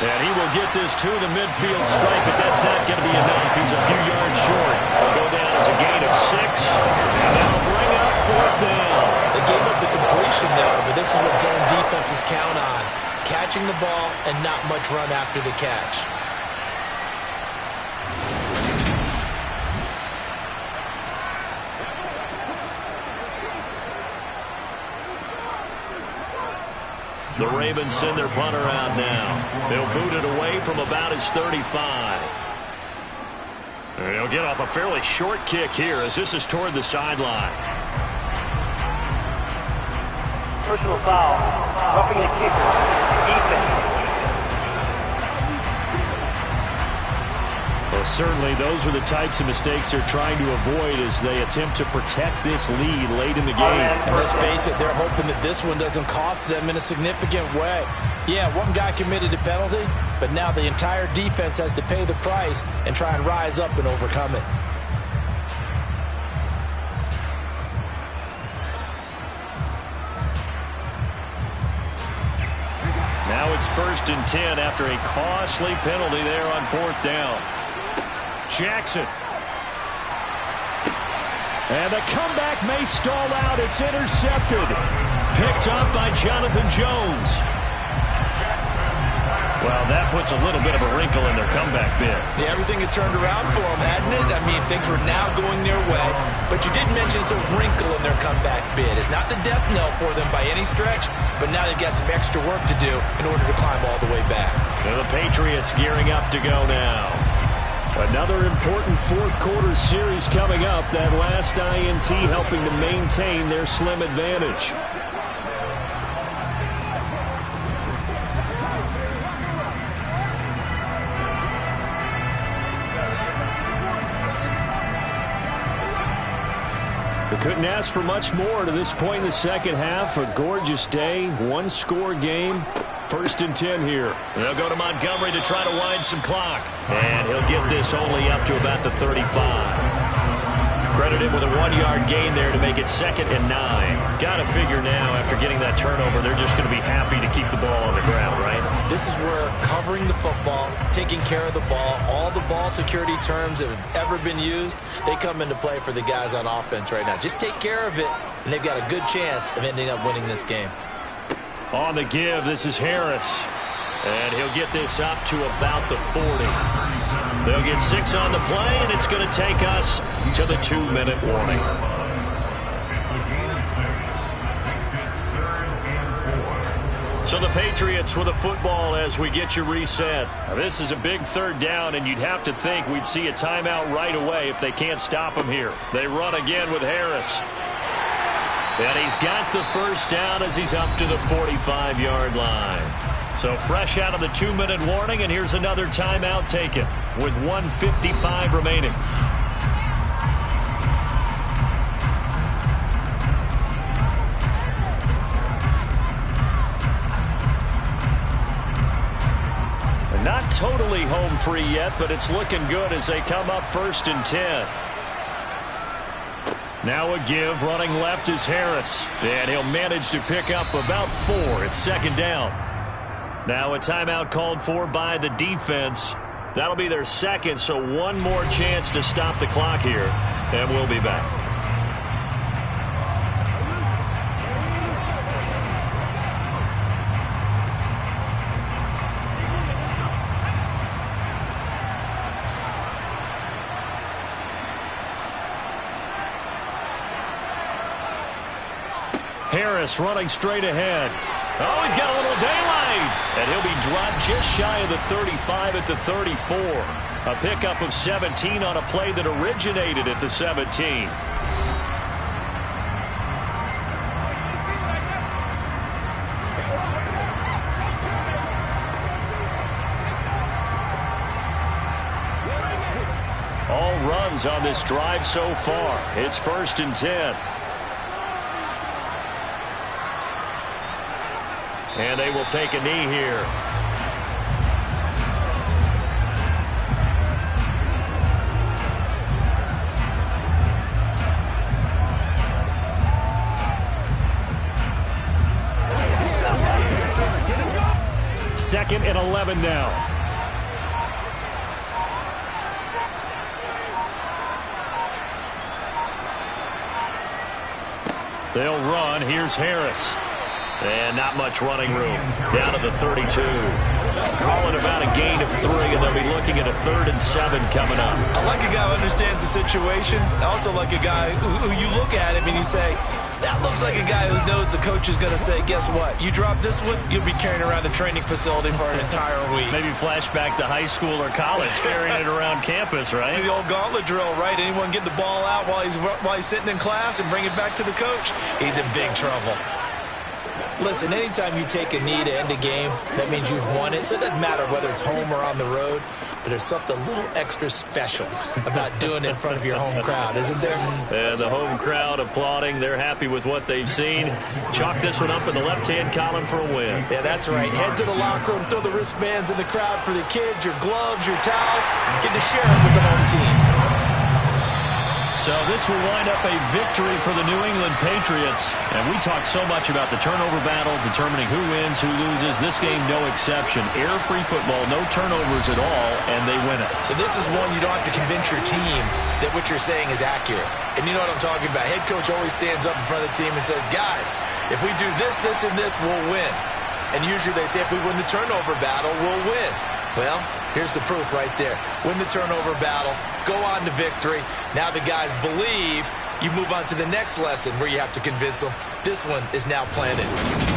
And he will get this to the midfield stripe, but that's not going to be enough. He's a few yards short. He'll go down as a gain of 6. And that'll bring up 4th down. They gave up the completion there, but this is what zone defenses count on. Catching the ball and not much run after the catch. The Ravens send their punter out now. They'll boot it away from about his 35. And he'll get off a fairly short kick here as this is toward the sideline. Personal foul. Roughing the kicker. Defense. Well, certainly those are the types of mistakes they're trying to avoid as they attempt to protect this lead late in the game. And let's face it, they're hoping that this one doesn't cost them in a significant way. Yeah, one guy committed a penalty, but now the entire defense has to pay the price and try and rise up and overcome it. Now it's 1st and 10 after a costly penalty there on 4th down. Jackson. And the comeback may stall out. It's intercepted. Picked up by Jonathan Jones. Well, that puts a little bit of a wrinkle in their comeback bid. Yeah, everything had turned around for them, hadn't it? I mean, things were now going their way. But you did mention it's a wrinkle in their comeback bid. It's not the death knell for them by any stretch, but now they've got some extra work to do in order to climb all the way back. And the Patriots gearing up to go now. Another important fourth quarter series coming up. That last INT helping to maintain their slim advantage. We couldn't ask for much more to this point in the second half. A gorgeous day, one-score game. 1st and 10 here. They'll go to Montgomery to try to wind some clock. And he'll get this only up to about the 35. Credit him with a 1-yard gain there to make it 2nd and 9. Got to figure now, after getting that turnover, they're just going to be happy to keep the ball on the ground, right? This is where covering the football, taking care of the ball, all the ball security terms that have ever been used, they come into play for the guys on offense right now. Just take care of it, and they've got a good chance of ending up winning this game. On the give, this is Harris. And he'll get this up to about the 40. They'll get 6 on the play, and it's going to take us to the 2-minute warning. So the Patriots with a football as we get you reset. Now, this is a big 3rd down, and you'd have to think we'd see a timeout right away if they can't stop him here. They run again with Harris. And he's got the 1st down as he's up to the 45-yard line. So fresh out of the 2-minute warning, and here's another timeout taken with 1:55 remaining. Not totally home free yet, but it's looking good as they come up 1st and 10. Now a give, running left is Harris. And he'll manage to pick up about 4. It's 2nd down. Now a timeout called for by the defense. That'll be their 2nd, so one more chance to stop the clock here. And we'll be back. Harris running straight ahead. Oh, he's got a little daylight. And he'll be dropped just shy of the 35 at the 34. A pickup of 17 on a play that originated at the 17. All runs on this drive so far. It's 1st and 10. And they will take a knee here. coming now. They'll run. Here's Harris. And not much running room. Down to the 32. Calling about a gain of 3, and they'll be looking at a 3rd and 7 coming up. I like a guy who understands the situation. I also like a guy who you look at him and you say, that looks like a guy who knows the coach is going to say, guess what? You drop this one, you'll be carrying around a training facility for an entire week. Maybe flashback to high school or college, carrying it around campus, right? The old gauntlet drill, right? Anyone get the ball out while he's sitting in class and bring it back to the coach? He's in big trouble. Listen, anytime you take a knee to end a game, that means you've won it. So it doesn't matter whether it's home or on the road, but there's something a little extra special about doing it in front of your home crowd, isn't there? And the home crowd applauding. They're happy with what they've seen. Chalk this one up in the left-hand column for a win. Yeah, that's right. Head to the locker room, throw the wristbands in the crowd for the kids, your gloves, your towels. Get to share it with the home team. So this will wind up a victory for the New England Patriots. And we talked so much about the turnover battle, determining who wins, who loses. This game, no exception. Error-free football, no turnovers at all, and they win it. So this is one you don't have to convince your team that what you're saying is accurate. And you know what I'm talking about. Head coach always stands up in front of the team and says, guys, if we do this, this, and this, we'll win. And usually they say if we win the turnover battle, we'll win. Well, here's the proof right there. Win the turnover battle, go on to victory. Now the guys believe. You move on to the next lesson where you have to convince them. This one is now planted.